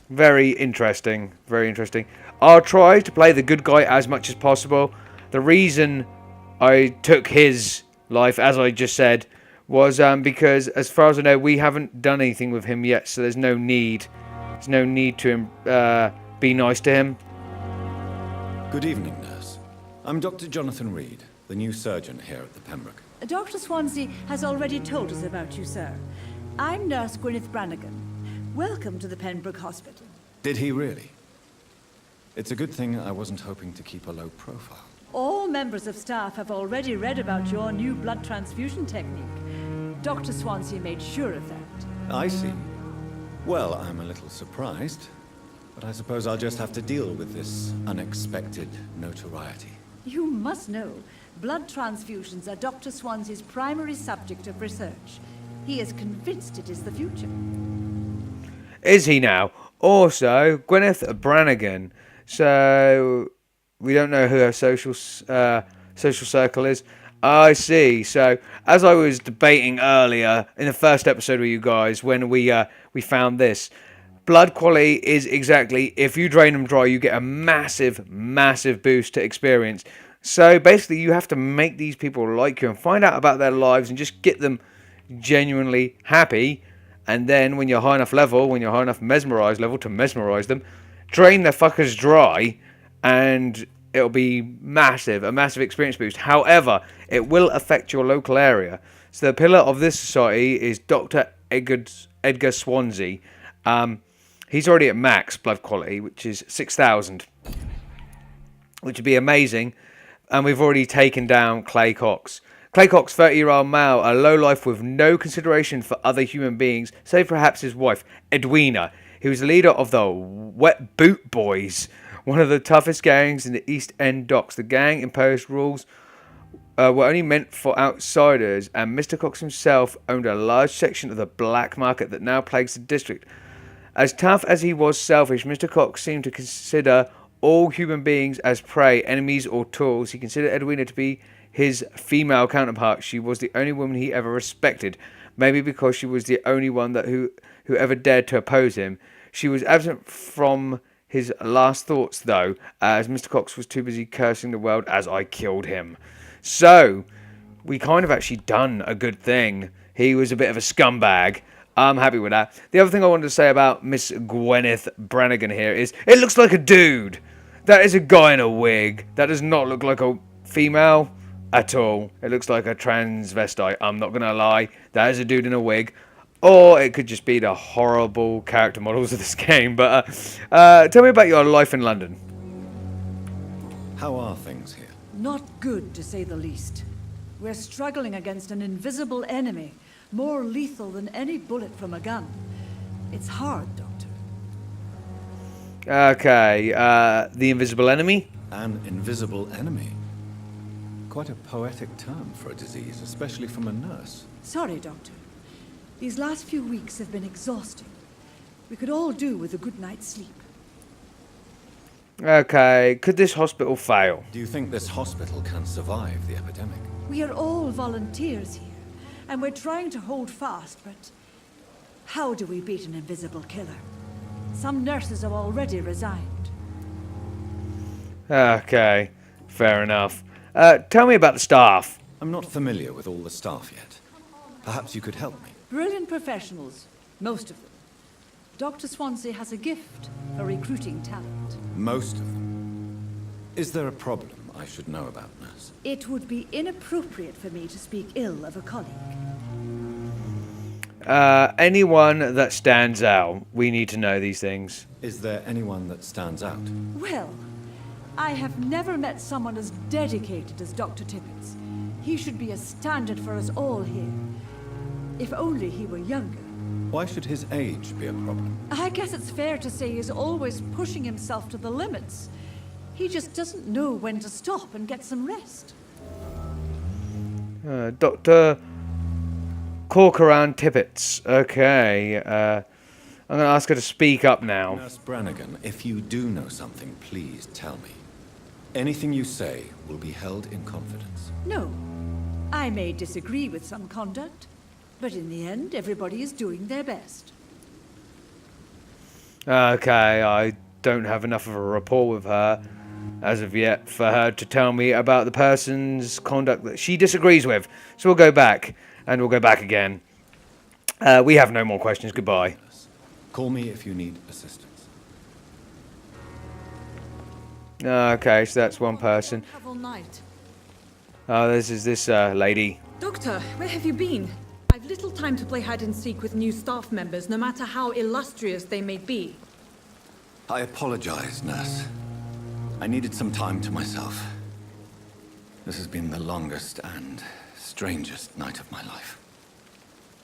[SPEAKER 1] Very interesting. Very interesting. I'll try to play the good guy as much as possible. The reason I took his life, as I just said, was because, as far as I know, we haven't done anything with him yet, so there's no need. There's no need to be nice to him.
[SPEAKER 11] Good evening, nurse. I'm Dr. Jonathan Reed, the new surgeon here at the Pembroke.
[SPEAKER 12] Dr. Swansea has already told us about you, sir. I'm Nurse Gwyneth Brannigan. Welcome to the Pembroke Hospital.
[SPEAKER 11] Did he really? It's a good thing I wasn't hoping to keep a low profile.
[SPEAKER 12] All members of staff have already read about your new blood transfusion technique. Dr. Swansea made sure of that.
[SPEAKER 11] I see. Well, I'm a little surprised, but I suppose I'll just have to deal with this unexpected notoriety.
[SPEAKER 12] You must know, blood transfusions are Dr. Swansea's primary subject of research. He is convinced it is the future.
[SPEAKER 1] Is he now? Also, Gwyneth Brannigan. So we don't know who her social circle is. I see. So as I was debating earlier in the first episode with you guys, when we found this, blood quality is exactly, if you drain them dry, you get a massive, massive boost to experience. So basically, you have to make these people like you and find out about their lives and just get them genuinely happy. And then when you're high enough level, when you're high enough mesmerized level to mesmerize them, drain their fuckers dry and it'll be massive, a massive experience boost. However, it will affect your local area. So the pillar of this society is Dr. Edgar Swansea. He's already at max blood quality, which is 6,000, which would be amazing. And we've already taken down Clay Cox. Clay Cox, 30-year-old male, a lowlife with no consideration for other human beings, save perhaps his wife, Edwina. He was the leader of the Wet Boot Boys, one of the toughest gangs in the East End docks. The gang imposed rules were only meant for outsiders, and Mr. Cox himself owned a large section of the black market that now plagues the district. As tough as he was selfish, Mr. Cox seemed to consider all human beings as prey, enemies, or tools. He considered Edwina to be his female counterpart. She was the only woman he ever respected, maybe because she was the only one that who ever dared to oppose him. She was absent from his last thoughts, though, as Mr. Cox was too busy cursing the world as I killed him. So, we kind of actually done a good thing. He was a bit of a scumbag. I'm happy with that. The other thing I wanted to say about Miss Gwyneth Brannigan here is, it looks like a dude. That is a guy in a wig. That does not look like a female at all. It looks like a transvestite. I'm not going to lie. That is a dude in a wig. Or it could just be the horrible character models of this game. But tell me about your life in London.
[SPEAKER 11] How are things here?
[SPEAKER 12] Not good, to say the least. We're struggling against an invisible enemy, more lethal than any bullet from a gun. It's hard, Doctor.
[SPEAKER 1] Okay, the invisible enemy?
[SPEAKER 11] An invisible enemy. Quite a poetic term for a disease, especially from a nurse.
[SPEAKER 12] Sorry, Doctor. These last few weeks have been exhausting. We could all do with a good night's sleep.
[SPEAKER 1] Okay, could this hospital fail?
[SPEAKER 11] Do you think this hospital can survive the epidemic?
[SPEAKER 12] We are all volunteers here, and we're trying to hold fast, but how do we beat an invisible killer? Some nurses have already resigned.
[SPEAKER 1] Okay, fair enough. Tell me about the staff.
[SPEAKER 11] I'm not familiar with all the staff yet. Perhaps you could help me.
[SPEAKER 12] Brilliant professionals, most of them. Dr. Swansea has a gift for recruiting talent.
[SPEAKER 11] Most of them. Is there a problem I should know about, nurse?
[SPEAKER 12] It would be inappropriate for me to speak ill of a colleague.
[SPEAKER 1] Anyone that stands out. We need to know these things.
[SPEAKER 11] Is there anyone that stands out?
[SPEAKER 12] Well, I have never met someone as dedicated as Dr. Tippett. He should be a standard for us all here. If only he were younger.
[SPEAKER 11] Why should his age be a problem?
[SPEAKER 12] I guess it's fair to say he's always pushing himself to the limits. He just doesn't know when to stop and get some rest.
[SPEAKER 1] Dr. Corcoran Tippett. Okay, I'm going to ask her to speak up now.
[SPEAKER 11] Nurse Brannigan, if you do know something, please tell me. Anything you say will be held in confidence.
[SPEAKER 12] No. I may disagree with some conduct, but in the end, everybody is doing their best.
[SPEAKER 1] Okay, I don't have enough of a rapport with her as of yet for her to tell me about the person's conduct that she disagrees with. So we'll go back, and we'll go back again. We have no more questions. Goodbye.
[SPEAKER 11] Call me if you need assistance.
[SPEAKER 1] Okay, so that's one person.
[SPEAKER 10] Have all night.
[SPEAKER 1] Oh, this is this lady.
[SPEAKER 10] Doctor, where have you been? I've little time to play hide and seek with new staff members, no matter how illustrious they may be.
[SPEAKER 11] I apologize, nurse. I needed some time to myself. This has been the longest and strangest night of my life.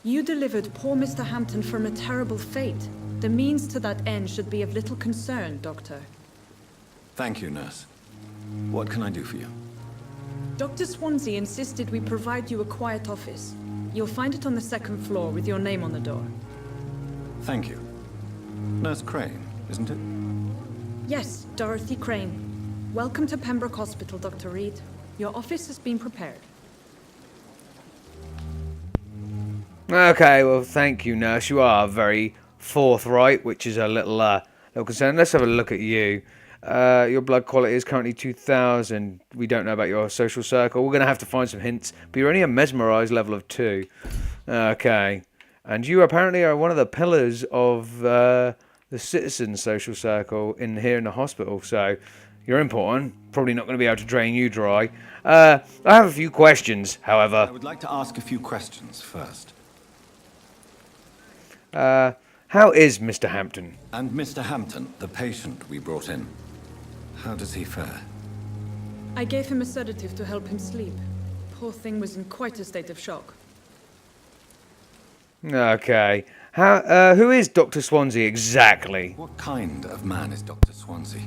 [SPEAKER 10] You delivered poor Mr. Hampton from a terrible fate. The means to that end should be of little concern, Doctor.
[SPEAKER 11] Thank you, nurse. What can I do for you?
[SPEAKER 10] Dr. Swansea insisted we provide you a quiet office. You'll find it on the second floor with your name on the door.
[SPEAKER 11] Thank you. Nurse Crane, isn't it?
[SPEAKER 10] Yes, Dorothy Crane. Welcome to Pembroke Hospital, Dr. Reed. Your office has been prepared.
[SPEAKER 1] Okay, well, thank you, nurse. You are very forthright, which is a little concern. Let's have a look at you. Your blood quality is currently 2,000. We don't know about your social circle. We're going to have to find some hints. But you're only a mesmerized level of 2. Okay. And you apparently are one of the pillars of the citizen social circle here in the hospital. So you're important. Probably not going to be able to drain you dry. I have a few questions, however.
[SPEAKER 11] I would like to ask a few questions first.
[SPEAKER 1] How is Mr. Hampton?
[SPEAKER 11] And Mr. Hampton, the patient we brought in. How does he fare?
[SPEAKER 10] I gave him a sedative to help him sleep. Poor thing was in quite a state of shock.
[SPEAKER 1] Okay. Who is Dr. Swansea exactly?
[SPEAKER 11] What kind of man is Dr. Swansea?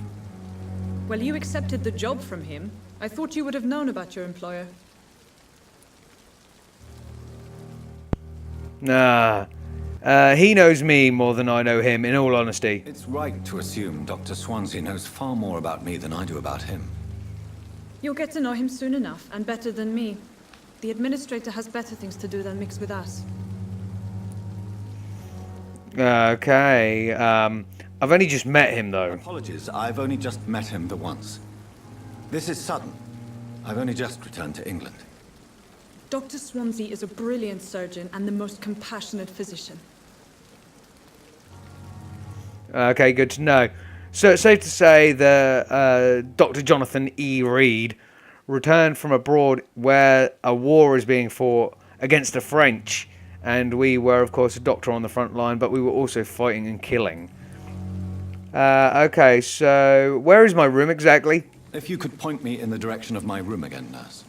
[SPEAKER 10] Well, you accepted the job from him. I thought you would have known about your employer.
[SPEAKER 1] Nah. He knows me more than I know him, in all honesty.
[SPEAKER 11] It's right to assume Dr. Swansea knows far more about me than I do about him.
[SPEAKER 10] You'll get to know him soon enough, and better than me. The administrator has better things to do than mix with us.
[SPEAKER 1] Okay. I've only just met him, though.
[SPEAKER 11] Apologies, I've only just met him the once. This is sudden. I've only just returned to England.
[SPEAKER 10] Dr. Swansea is a brilliant surgeon and the most compassionate physician.
[SPEAKER 1] Okay, good to know. So it's safe to say that Dr. Jonathan E. Reed returned from abroad where a war is being fought against the French. And we were, of course, a doctor on the front line, but we were also fighting and killing. Okay, so where is my room exactly?
[SPEAKER 11] If you could point me in the direction of my room again, nurse.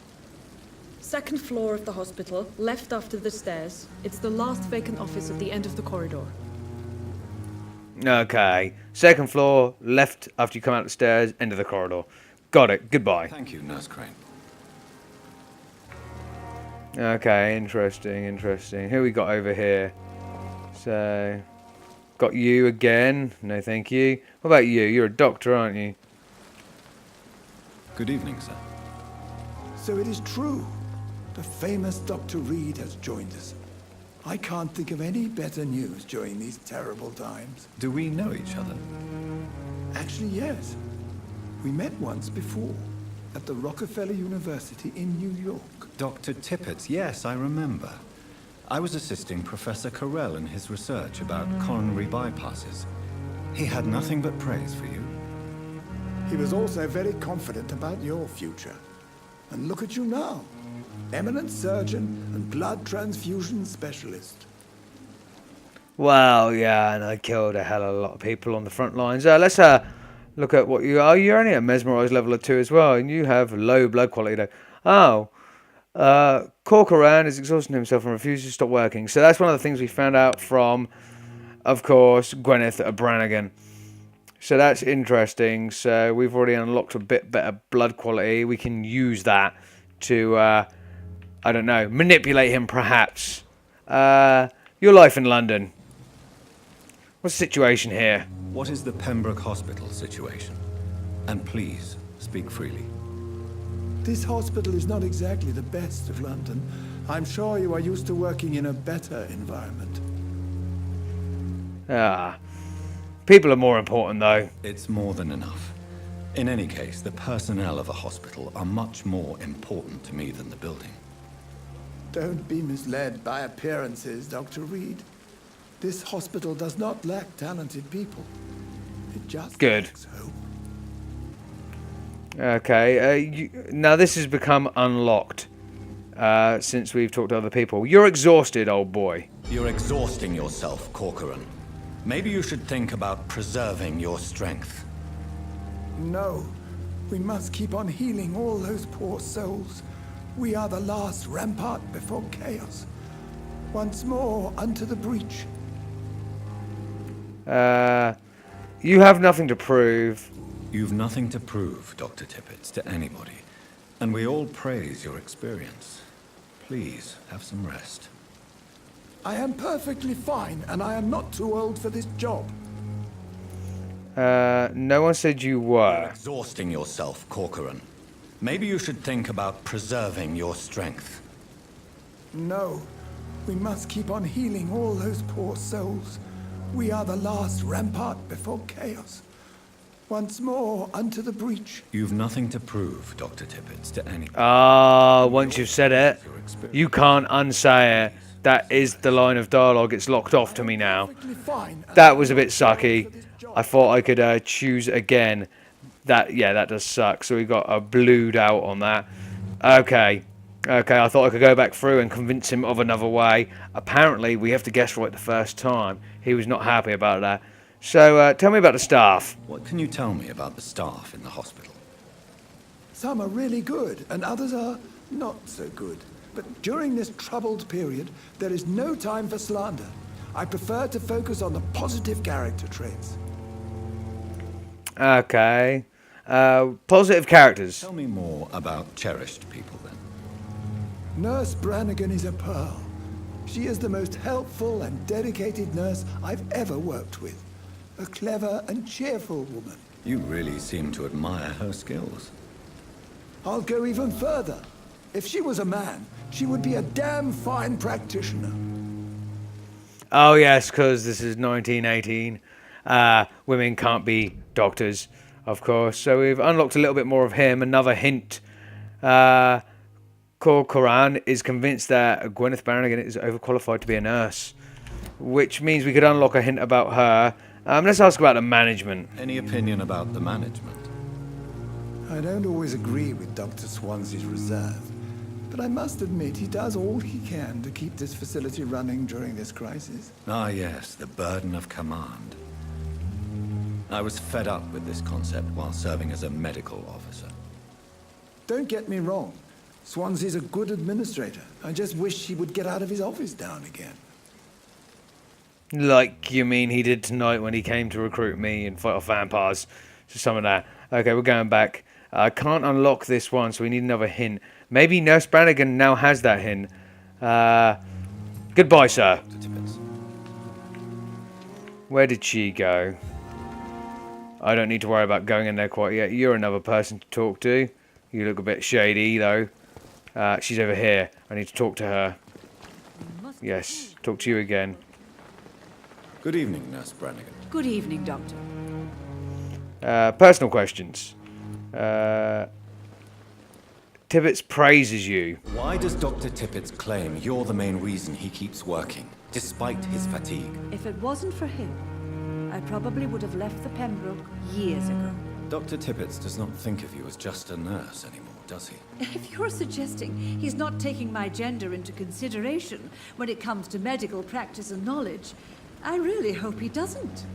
[SPEAKER 10] Second floor of the hospital, left after the stairs. It's the last vacant office at the end of the corridor.
[SPEAKER 1] Okay. Second floor, left after you come out the stairs, end of the corridor. Got it. Goodbye.
[SPEAKER 11] Thank you, Nurse Crane.
[SPEAKER 1] Okay, interesting. Who we got over here? So, got you again. No, thank you. What about you? You're a doctor, aren't you?
[SPEAKER 11] Good evening, sir.
[SPEAKER 5] So it is true. The famous Dr. Reed has joined us. I can't think of any better news during these terrible times.
[SPEAKER 11] Do we know each other?
[SPEAKER 5] Actually, yes. We met once before, at the Rockefeller University in New York.
[SPEAKER 11] Dr. Tippett, yes, I remember. I was assisting Professor Carell in his research about coronary bypasses. He had nothing but praise for you.
[SPEAKER 5] He was also very confident about your future. And look at you now. Eminent surgeon and blood transfusion specialist.
[SPEAKER 1] Well, yeah, and I killed a hell of a lot of people on the front lines. Let's look at what you are. You're only at mesmerized level of 2 as well, and you have low blood quality though. Corcoran is exhausting himself and refuses to stop working. So that's one of the things we found out from, of course, Gwyneth Brannigan. So that's interesting. So we've already unlocked a bit better blood quality. We can use that to, I don't know, manipulate him perhaps. Your life in London. What's the situation here?
[SPEAKER 11] What is the Pembroke Hospital situation? And please, speak freely.
[SPEAKER 5] This hospital is not exactly the best of London. I'm sure you are used to working in a better environment.
[SPEAKER 1] People are more important though.
[SPEAKER 11] It's more than enough. In any case, the personnel of a hospital are much more important to me than the building.
[SPEAKER 5] Don't be misled by appearances, Dr. Reed. This hospital does not lack talented people. It just lacks hope.
[SPEAKER 1] Okay, now this has become unlocked since we've talked to other people. You're exhausted, old boy.
[SPEAKER 11] You're exhausting yourself, Corcoran. Maybe you should think about preserving your strength.
[SPEAKER 5] No, we must keep on healing all those poor souls. We are the last rampart before chaos. Once more, unto the breach.
[SPEAKER 1] You have nothing to prove.
[SPEAKER 11] You've nothing to prove, Dr. Tippett, to anybody. And we all praise your experience. Please, have some rest.
[SPEAKER 5] I am perfectly fine, and I am not too old for this job.
[SPEAKER 1] No one said you were.
[SPEAKER 11] You're exhausting yourself, Corcoran. Maybe you should think about preserving your strength.
[SPEAKER 5] No, we must keep on healing all those poor souls. We are the last rampart before chaos. Once more, unto the breach.
[SPEAKER 11] You've nothing to prove, Dr. Tippett, to anybody.
[SPEAKER 1] Once you've said it, you can't unsay it. That is the line of dialogue. It's locked off to me now. That was a bit sucky. I thought I could choose again. That does suck. So we got a blued out on that. Okay, I thought I could go back through and convince him of another way. Apparently, we have to guess right the first time. He was not happy about that. So, tell me about the staff.
[SPEAKER 11] What can you tell me about the staff in the hospital?
[SPEAKER 5] Some are really good, and others are not so good. But during this troubled period, there is no time for slander. I prefer to focus on the positive character traits.
[SPEAKER 1] Okay. Positive characters.
[SPEAKER 11] Tell me more about cherished people, then.
[SPEAKER 5] Nurse Brannigan is a pearl. She is the most helpful and dedicated nurse I've ever worked with. A clever and cheerful woman.
[SPEAKER 11] You really seem to admire her skills.
[SPEAKER 5] I'll go even further. If she was a man, she would be a damn fine practitioner.
[SPEAKER 1] Oh yes, because this is 1918. Women can't be doctors, of course. So we've unlocked a little bit more of him. Another hint. Corcoran is convinced that Gwyneth Brannigan is overqualified to be a nurse, which means we could unlock a hint about her. Let's ask about the management.
[SPEAKER 11] Any opinion about the management?
[SPEAKER 5] I don't always agree with Dr. Swansea's reserve, but I must admit he does all he can to keep this facility running during this crisis.
[SPEAKER 11] Ah, yes, the burden of command. I was fed up with this concept while serving as a medical officer.
[SPEAKER 5] Don't get me wrong. Swansea's a good administrator. I just wish he would get out of his office down again.
[SPEAKER 1] Like you mean he did tonight when he came to recruit me and fight off vampires. So some of that. Okay, we're going back. I can't unlock this one, so we need another hint. Maybe Nurse Brannigan now has that hint. Goodbye, sir. Where did she go? I don't need to worry about going in there quite yet. You're another person to talk to. You look a bit shady, though. She's over here. I need to talk to her. Yes, talk to you again.
[SPEAKER 11] Good evening, Nurse Brannigan.
[SPEAKER 12] Good evening, Doctor.
[SPEAKER 1] Personal questions. Tibbets praises you.
[SPEAKER 11] Why does Dr. Tippett claim you're the main reason he keeps working, despite his fatigue?
[SPEAKER 12] If it wasn't for him, I probably would have left the Pembroke years ago.
[SPEAKER 11] Dr. Tippett does not think of you as just a nurse anymore, does he?
[SPEAKER 12] If you're suggesting he's not taking my gender into consideration when it comes to medical practice and knowledge, I really hope he doesn't.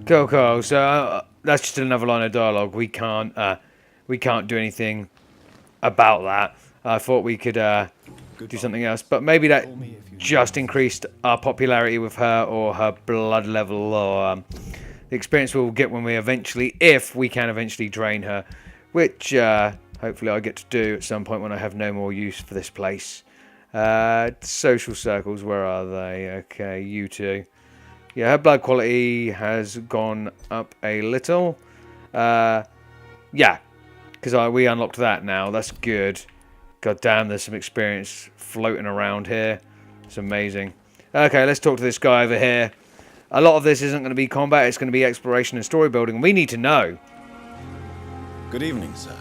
[SPEAKER 1] Cool. So that's just another line of dialogue. We can't do anything about that. I thought we could do something else, but maybe that just increased our popularity with her, or her blood level, or the experience we'll get when we eventually, if we can eventually drain her, which hopefully I get to do at some point when I have no more use for this place. Social circles, where are they? Okay, you two. Yeah, her blood quality has gone up a little. Yeah, because we unlocked that now. That's good. God damn, there's some experience floating around here. It's amazing. Okay, let's talk to this guy over here. A lot of this isn't going to be combat. It's going to be exploration and story building. We need to know.
[SPEAKER 11] Good evening, sir.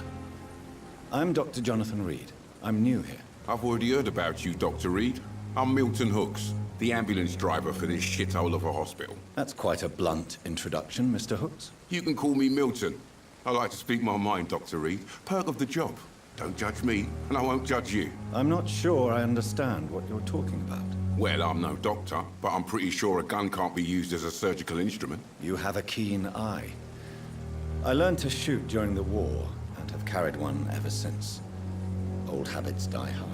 [SPEAKER 11] I'm Dr. Jonathan Reed. I'm new here.
[SPEAKER 13] I've already heard about you, Dr. Reed. I'm Milton Hooks, the ambulance driver for this shithole of a hospital.
[SPEAKER 11] That's quite a blunt introduction, Mr. Hooks.
[SPEAKER 13] You can call me Milton. I like to speak my mind, Dr. Reed. Perk of the job. Don't judge me, and I won't judge you.
[SPEAKER 11] I'm not sure I understand what you're talking about.
[SPEAKER 13] Well, I'm no doctor, but I'm pretty sure a gun can't be used as a surgical instrument.
[SPEAKER 11] You have a keen eye. I learned to shoot during the war, and have carried one ever since. Old habits die hard.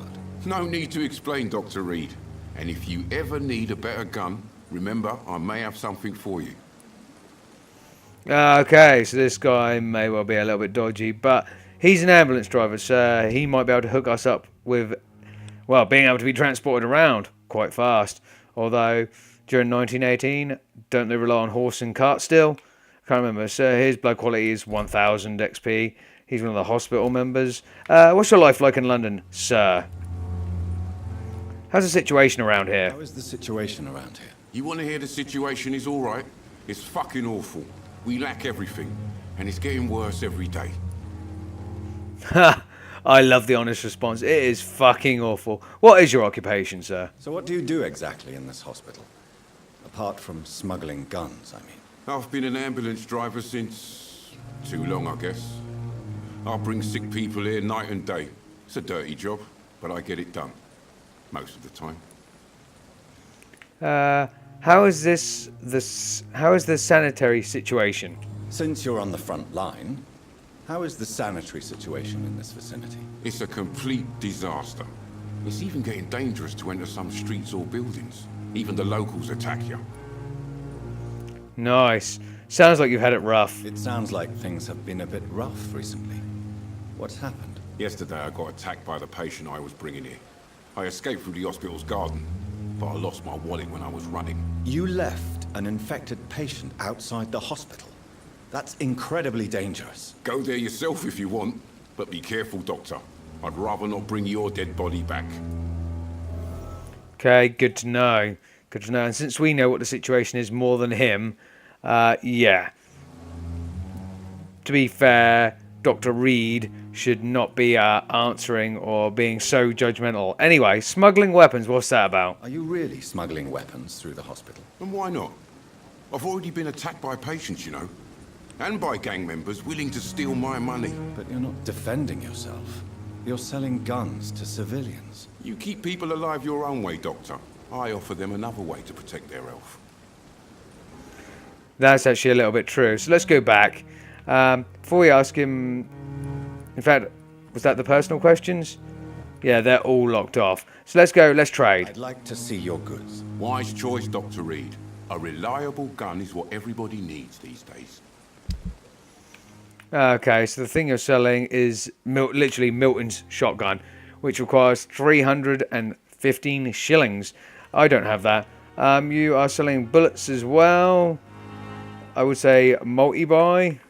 [SPEAKER 13] No need to explain, Dr. Reed. And if you ever need a better gun, remember, I may have something for you.
[SPEAKER 1] Okay, so this guy may well be a little bit dodgy, but he's an ambulance driver, so he might be able to hook us up with, well, being able to be transported around quite fast. Although, during 1918, don't they rely on horse and cart still? I can't remember. So his blood quality is 1000 XP. He's one of the hospital members. What's your life like in London, sir? How's the situation around here?
[SPEAKER 11] How is the situation around here?
[SPEAKER 13] You want to hear the situation is all right? It's fucking awful. We lack everything, and it's getting worse every day.
[SPEAKER 1] Ha! I love the honest response. It is fucking awful. What is your occupation, sir?
[SPEAKER 11] So what do you do exactly in this hospital? Apart from smuggling guns, I mean.
[SPEAKER 13] I've been an ambulance driver since... too long, I guess. I bring sick people here night and day. It's a dirty job, but I get it done. Most of the time.
[SPEAKER 1] How is how is the sanitary situation?
[SPEAKER 11] Since you're on the front line, how is the sanitary situation in this vicinity?
[SPEAKER 13] It's a complete disaster. It's even getting dangerous to enter some streets or buildings. Even the locals attack you.
[SPEAKER 1] Nice. Sounds like you've had it rough.
[SPEAKER 11] It sounds like things have been a bit rough recently. What's happened?
[SPEAKER 13] Yesterday I got attacked by the patient I was bringing here. I escaped through the hospital's garden, but I lost my wallet when I was running.
[SPEAKER 11] You left an infected patient outside the hospital? That's incredibly dangerous.
[SPEAKER 13] Go there yourself if you want, but be careful, Doctor. I'd rather not bring your dead body back.
[SPEAKER 1] Okay, good to know. Good to know. And since we know what the situation is more than him, yeah. To be fair, Dr. Reed should not be answering or being so judgmental. Anyway, smuggling weapons, what's that about?
[SPEAKER 11] Are you really smuggling weapons through the hospital?
[SPEAKER 13] And why not? I've already been attacked by patients, you know. And by gang members willing to steal my money.
[SPEAKER 11] But you're not defending yourself. You're selling guns to civilians.
[SPEAKER 13] You keep people alive your own way, Doctor. I offer them another way to protect their health.
[SPEAKER 1] That's actually a little bit true. So let's go back. Before we ask him... In fact, was that the personal questions? Yeah, they're all locked off. So let's go, let's trade.
[SPEAKER 3] I'd like to see your goods.
[SPEAKER 13] Wise choice, Dr. Reed. A reliable gun is what everybody needs these days.
[SPEAKER 1] Okay, so the thing you're selling is literally Milton's shotgun, which requires 315 shillings. I don't have that. You are selling bullets as well. I would say multi-buy,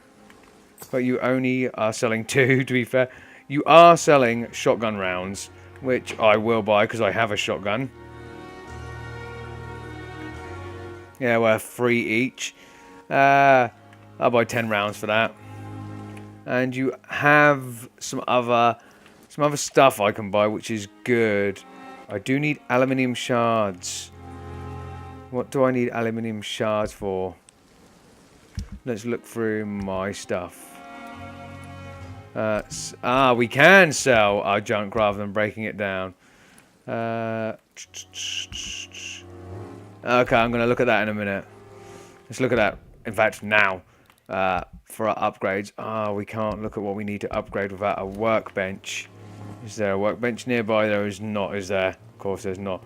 [SPEAKER 1] but you only are selling 2, to be fair. You are selling shotgun rounds, which I will buy because I have a shotgun. Yeah, we're 3 each. I'll buy 10 rounds for that. And you have some other stuff I can buy, which is good. I do need aluminium shards. What do I need aluminium shards for? Let's look through my stuff. We can sell our junk rather than breaking it down. Okay, I'm going to look at that in a minute. Let's look at that, in fact, now. For our upgrades. We can't look at what we need to upgrade without a workbench. Is there a workbench nearby? There is not, is there? Of course there's not.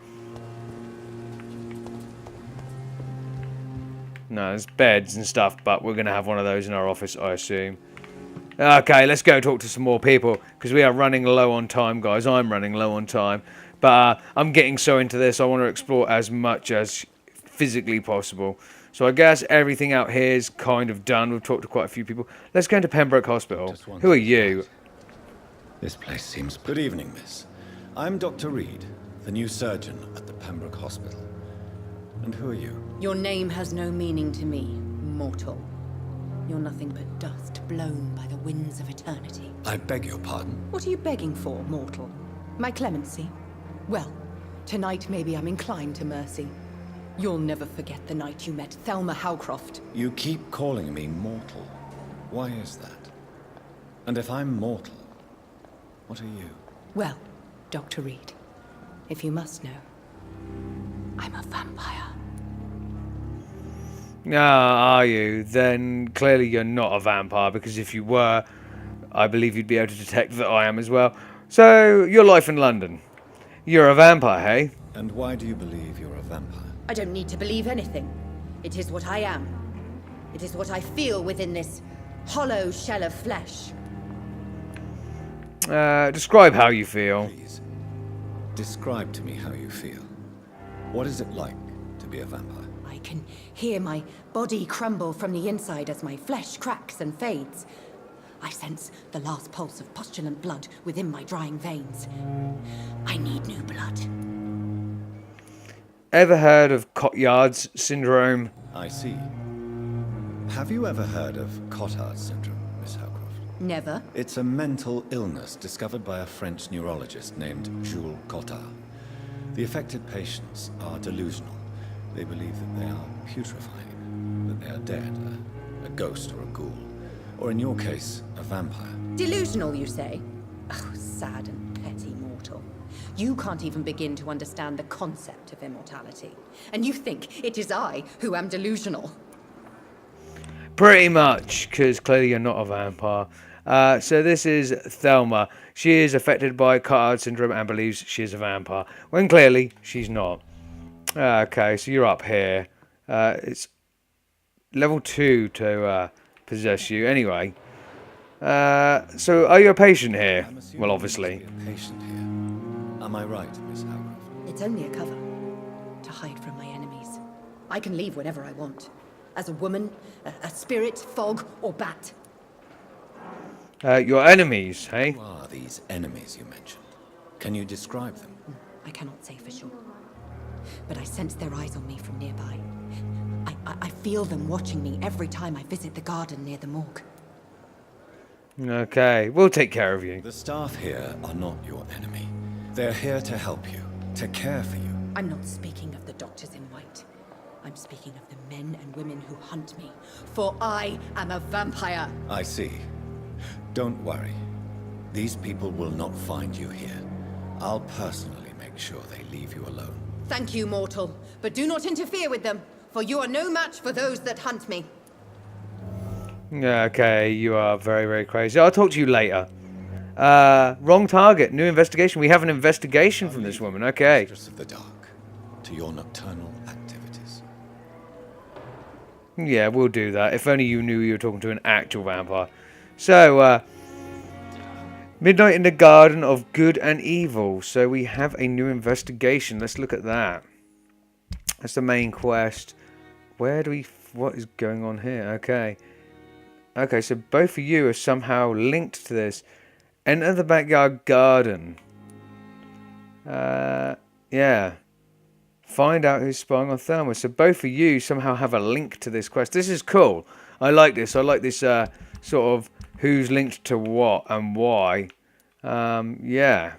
[SPEAKER 1] No, there's beds and stuff, but we're going to have one of those in our office, I assume. Okay, let's go talk to some more people, because we are running low on time, guys. I'm running low on time. But I'm getting so into this, I want to explore as much as physically possible. So I guess everything out here is kind of done. We've talked to quite a few people. Let's go into Pembroke Hospital. Who are you?
[SPEAKER 3] This place seems... Good evening, miss. I'm Dr. Reed, the new surgeon at the Pembroke Hospital. And who are you?
[SPEAKER 14] Your name has no meaning to me, mortal. You're nothing but dust blown by the winds of eternity.
[SPEAKER 3] I beg your pardon?
[SPEAKER 14] What are you begging for, mortal? My clemency? Well, tonight maybe I'm inclined to mercy. You'll never forget the night you met Thelma Howcroft.
[SPEAKER 3] You keep calling me mortal. Why is that? And if I'm mortal, what are you?
[SPEAKER 14] Well, Dr. Reed, if you must know, I'm a vampire.
[SPEAKER 1] Are you? Then clearly you're not a vampire, because if you were, I believe you'd be able to detect that I am as well. So, your life in London. You're a vampire, hey?
[SPEAKER 3] And why do you believe you're a vampire?
[SPEAKER 14] I don't need to believe anything. It is what I am. It is what I feel within this hollow shell of flesh.
[SPEAKER 1] Describe how you feel.
[SPEAKER 3] Please. Describe to me how you feel. What is it like to be a vampire?
[SPEAKER 14] I can hear my body crumble from the inside as my flesh cracks and fades. I sense the last pulse of postulant blood within my drying veins. I need new blood.
[SPEAKER 1] Ever heard of Cotard's syndrome?
[SPEAKER 3] I see. Have you ever heard of Cotard's syndrome, Miss Howcroft?
[SPEAKER 14] Never.
[SPEAKER 3] It's a mental illness discovered by a French neurologist named Jules Cotard. The affected patients are delusional. They believe that they are putrefying, that they are dead, a ghost or a ghoul. Or in your case, a vampire.
[SPEAKER 14] Delusional, you say? Oh, sad and petty mortal. You can't even begin to understand the concept of immortality. And you think it is I who am delusional.
[SPEAKER 1] Pretty much, because clearly you're not a vampire. So this is Thelma. She is affected by Cotard syndrome and believes she is a vampire, when clearly she's not. Okay, so you're up here. It's level 2 to possess you. Anyway, so are you a patient here? Well, obviously.
[SPEAKER 3] A patient here. Am I right, Miss Howcroft?
[SPEAKER 14] It's only a cover to hide from my enemies. I can leave whenever I want. As a woman, a spirit, fog, or bat.
[SPEAKER 1] Your enemies, hey?
[SPEAKER 3] Who are these enemies you mentioned? Can you describe them?
[SPEAKER 14] I cannot say for sure. But I sense their eyes on me from nearby. I feel them watching me every time I visit the garden near the morgue.
[SPEAKER 1] Okay, we'll take care of you.
[SPEAKER 3] The staff here are not your enemy. They're here to help you, to care for you.
[SPEAKER 14] I'm not speaking of the doctors in white. I'm speaking of the men and women who hunt me. For I am a vampire.
[SPEAKER 3] I see. Don't worry. These people will not find you here. I'll personally make sure they leave you alone.
[SPEAKER 14] Thank you, mortal. But do not interfere with them, for you are no match for those that hunt me.
[SPEAKER 1] Okay, you are very, very crazy. I'll talk to you later. Wrong target. New investigation. We have an investigation from this woman. Okay.
[SPEAKER 3] Mistress of the Dark, to your nocturnal activities.
[SPEAKER 1] Yeah, we'll do that. If only you knew you were talking to an actual vampire. So, Midnight in the Garden of Good and Evil. So we have a new investigation. Let's look at that. That's the main quest. Where do we... What is going on here? Okay. Okay, so both of you are somehow linked to this. Enter the backyard garden. Yeah. Find out who's spying on Thelma. So both of you somehow have a link to this quest. This is cool. I like this. I like this sort of who's linked to what and why. Yeah.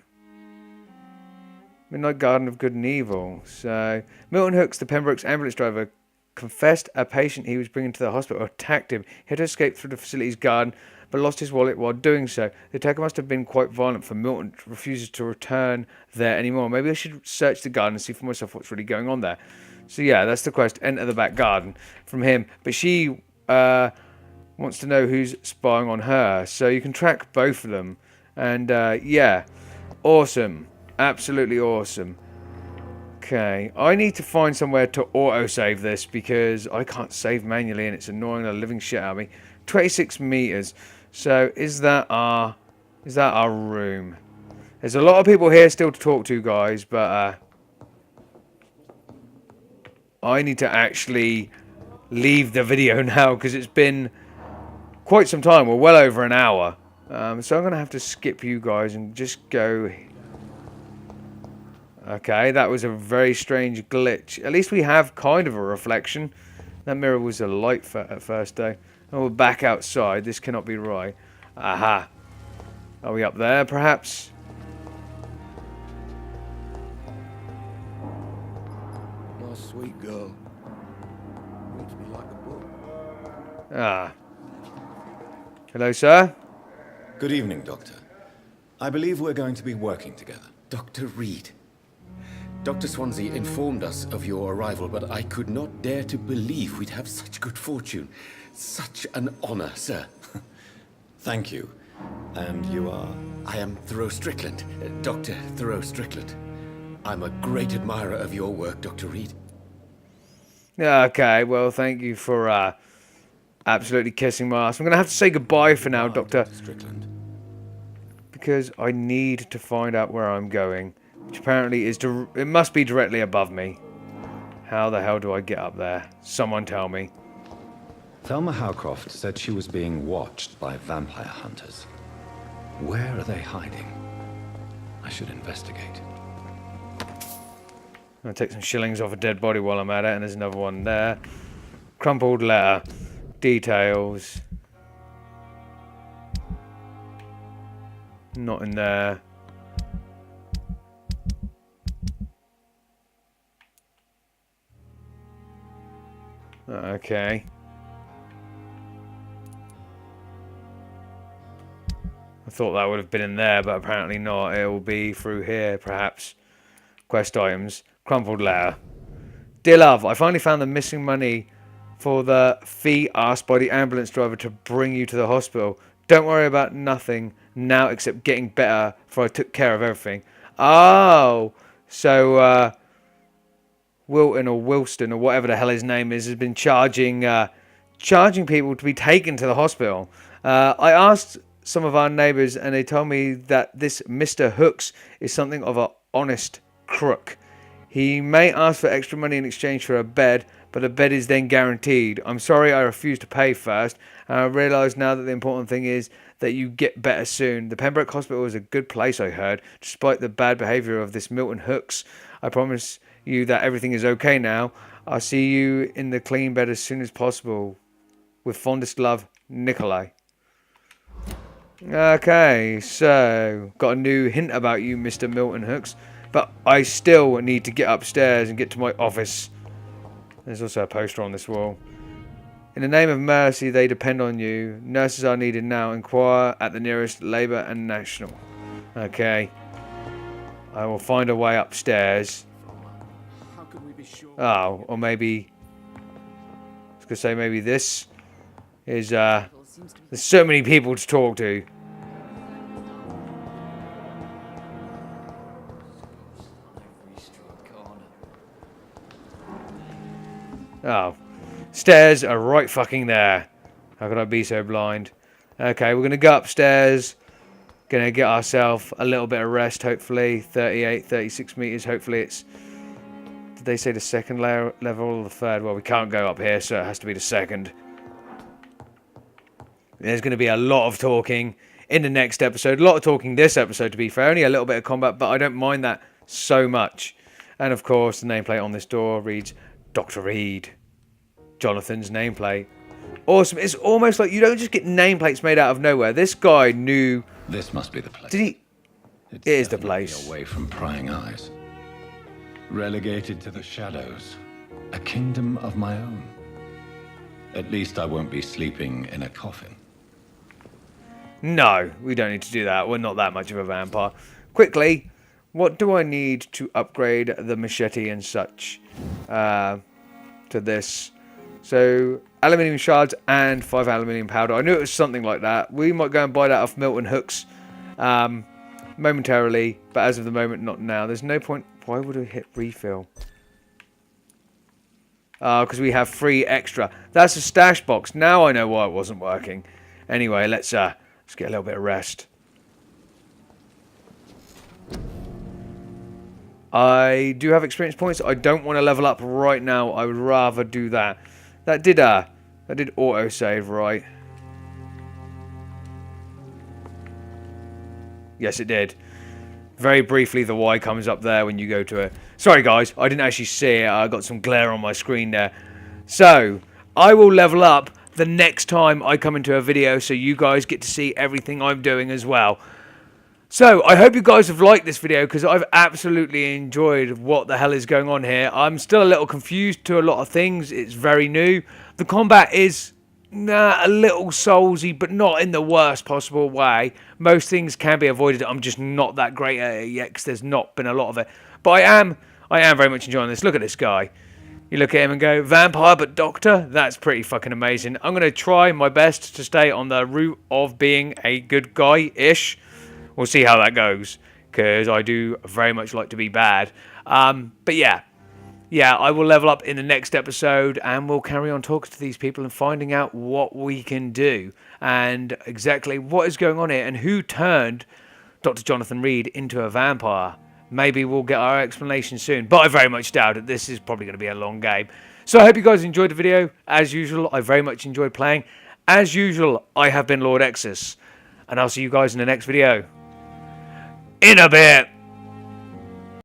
[SPEAKER 1] Midnight Garden of Good and Evil. So Milton Hooks, the Pembroke's ambulance driver, confessed a patient he was bringing to the hospital attacked him. He had to escape through the facility's garden, but lost his wallet while doing so. The attacker must have been quite violent, for Milton refuses to return there anymore. Maybe I should search the garden and see for myself what's really going on there. So yeah, that's the quest. Enter the back garden from him. But she wants to know who's spying on her. So you can track both of them. And yeah, awesome. Absolutely awesome. Okay, I need to find somewhere to auto-save this because I can't save manually and it's annoying the living shit out of me. 26 meters. So is that our room? There's a lot of people here still to talk to, guys, but I need to actually leave the video now because it's been quite some time. We're well over an hour. So I'm going to have to skip you guys and just go... Okay, that was a very strange glitch. At least we have kind of a reflection. That mirror was a light at first, though. Oh, we're back outside. This cannot be right. Aha. Are we up there, perhaps?
[SPEAKER 4] My sweet girl. Reads me like a book.
[SPEAKER 1] Ah. Hello, sir.
[SPEAKER 3] Good evening, Doctor. I believe we're going to be working together. Dr. Reed. Dr. Swansea informed us of your arrival, but I could not dare to believe we'd have such good fortune. Such an honor, sir. Thank you. And you are? I am Thoreau Strickland, Dr. Thoreau Strickland. I'm a great admirer of your work, Dr. Reed.
[SPEAKER 1] Okay, well, thank you for absolutely kissing my ass. I'm going to have to say goodbye for now, Dr.
[SPEAKER 3] Strickland.
[SPEAKER 1] Because I need to find out where I'm going. Which apparently is... It must be directly above me. How the hell do I get up there? Someone tell me.
[SPEAKER 3] Thelma Howcroft said she was being watched by vampire hunters. Where are they hiding? I should investigate.
[SPEAKER 1] I'm going to take some shillings off a dead body while I'm at it. And there's another one there. Crumpled letter. Details. Not in there. Okay. I thought that would have been in there, but apparently not. It will be through here, perhaps. Quest items. Crumpled letter. Dear love, I finally found the missing money for the fee asked by the ambulance driver to bring you to the hospital. Don't worry about nothing now except getting better, for I took care of everything. Oh! So, Wilton or Wilston or whatever the hell his name is has been charging people to be taken to the hospital. I asked some of our neighbours and they told me that this Mr. Hooks is something of an honest crook. He may ask for extra money in exchange for a bed, but a bed is then guaranteed. I'm sorry I refused to pay first, and I realise now that the important thing is that you get better soon. The Pembroke Hospital is a good place, I heard, despite the bad behaviour of this Milton Hooks. I promise you that everything is okay now. I'll see you in the clean bed as soon as possible. With fondest love, Nikolai. Okay, so got a new hint about you, Mr. Milton Hooks. But I still need to get upstairs and get to my office. There's also a poster on this wall. In the name of mercy, they depend on you. Nurses are needed now. Inquire at the nearest Labour and National. Okay. I will find a way upstairs.
[SPEAKER 4] How could we be sure?
[SPEAKER 1] Oh, or maybe... I was going to say maybe this is... There's so many people to talk to. Oh. Stairs are right fucking there. How could I be so blind? Okay, we're going to go upstairs. Going to get ourselves a little bit of rest, hopefully. 38, 36 meters. Hopefully it's... Did they say the second level or the third? Well, we can't go up here, so it has to be the second. There's going to be a lot of talking in the next episode. A lot of talking this episode, to be fair. Only a little bit of combat, but I don't mind that so much. And, of course, the nameplate on this door reads Dr. Reed. Jonathan's nameplate. Awesome. It's almost like you don't just get nameplates made out of nowhere. This guy knew...
[SPEAKER 3] This must be the place.
[SPEAKER 1] Did he... It is the place.
[SPEAKER 3] Away from prying eyes. Relegated to the shadows. A kingdom of my own. At least I won't be sleeping in a coffin.
[SPEAKER 1] No, we don't need to do that. We're not that much of a vampire. Quickly, what do I need to upgrade the machete and such to this? So, aluminium shards and 5 aluminium powder. I knew it was something like that. We might go and buy that off Milton Hooks momentarily, but as of the moment, not now. There's no point. Why would I hit refill? Because we have 3 extra. That's a stash box. Now I know why it wasn't working. Anyway, let's get a little bit of rest. I do have experience points. I don't want to level up right now. I would rather do that. That did auto save, right? Yes, it did. Very briefly, the Y comes up there when you go to it. Sorry, guys, I didn't actually see it. I got some glare on my screen there. So, I will level up the next time I come into a video, so you guys get to see everything I'm doing as well. So, I hope you guys have liked this video, because I've absolutely enjoyed what the hell is going on here. I'm still a little confused to a lot of things. It's very new. The combat is a little soulsy, but not in the worst possible way. Most things can be avoided. I'm just not that great at it yet, because there's not been a lot of it. But I am very much enjoying this. Look at this guy. You look at him and go, vampire but doctor? That's pretty fucking amazing. I'm going to try my best to stay on the route of being a good guy-ish. We'll see how that goes, because I do very much like to be bad. But yeah, I will level up in the next episode, and we'll carry on talking to these people and finding out what we can do, and exactly what is going on here, and who turned Dr. Jonathan Reed into a vampire. Maybe we'll get our explanation soon, but I very much doubt it. This is probably going to be a long game. So I hope you guys enjoyed the video. As usual, I very much enjoyed playing. As usual, I have been Lord Exsus, and I'll see you guys in the next video. In a bit.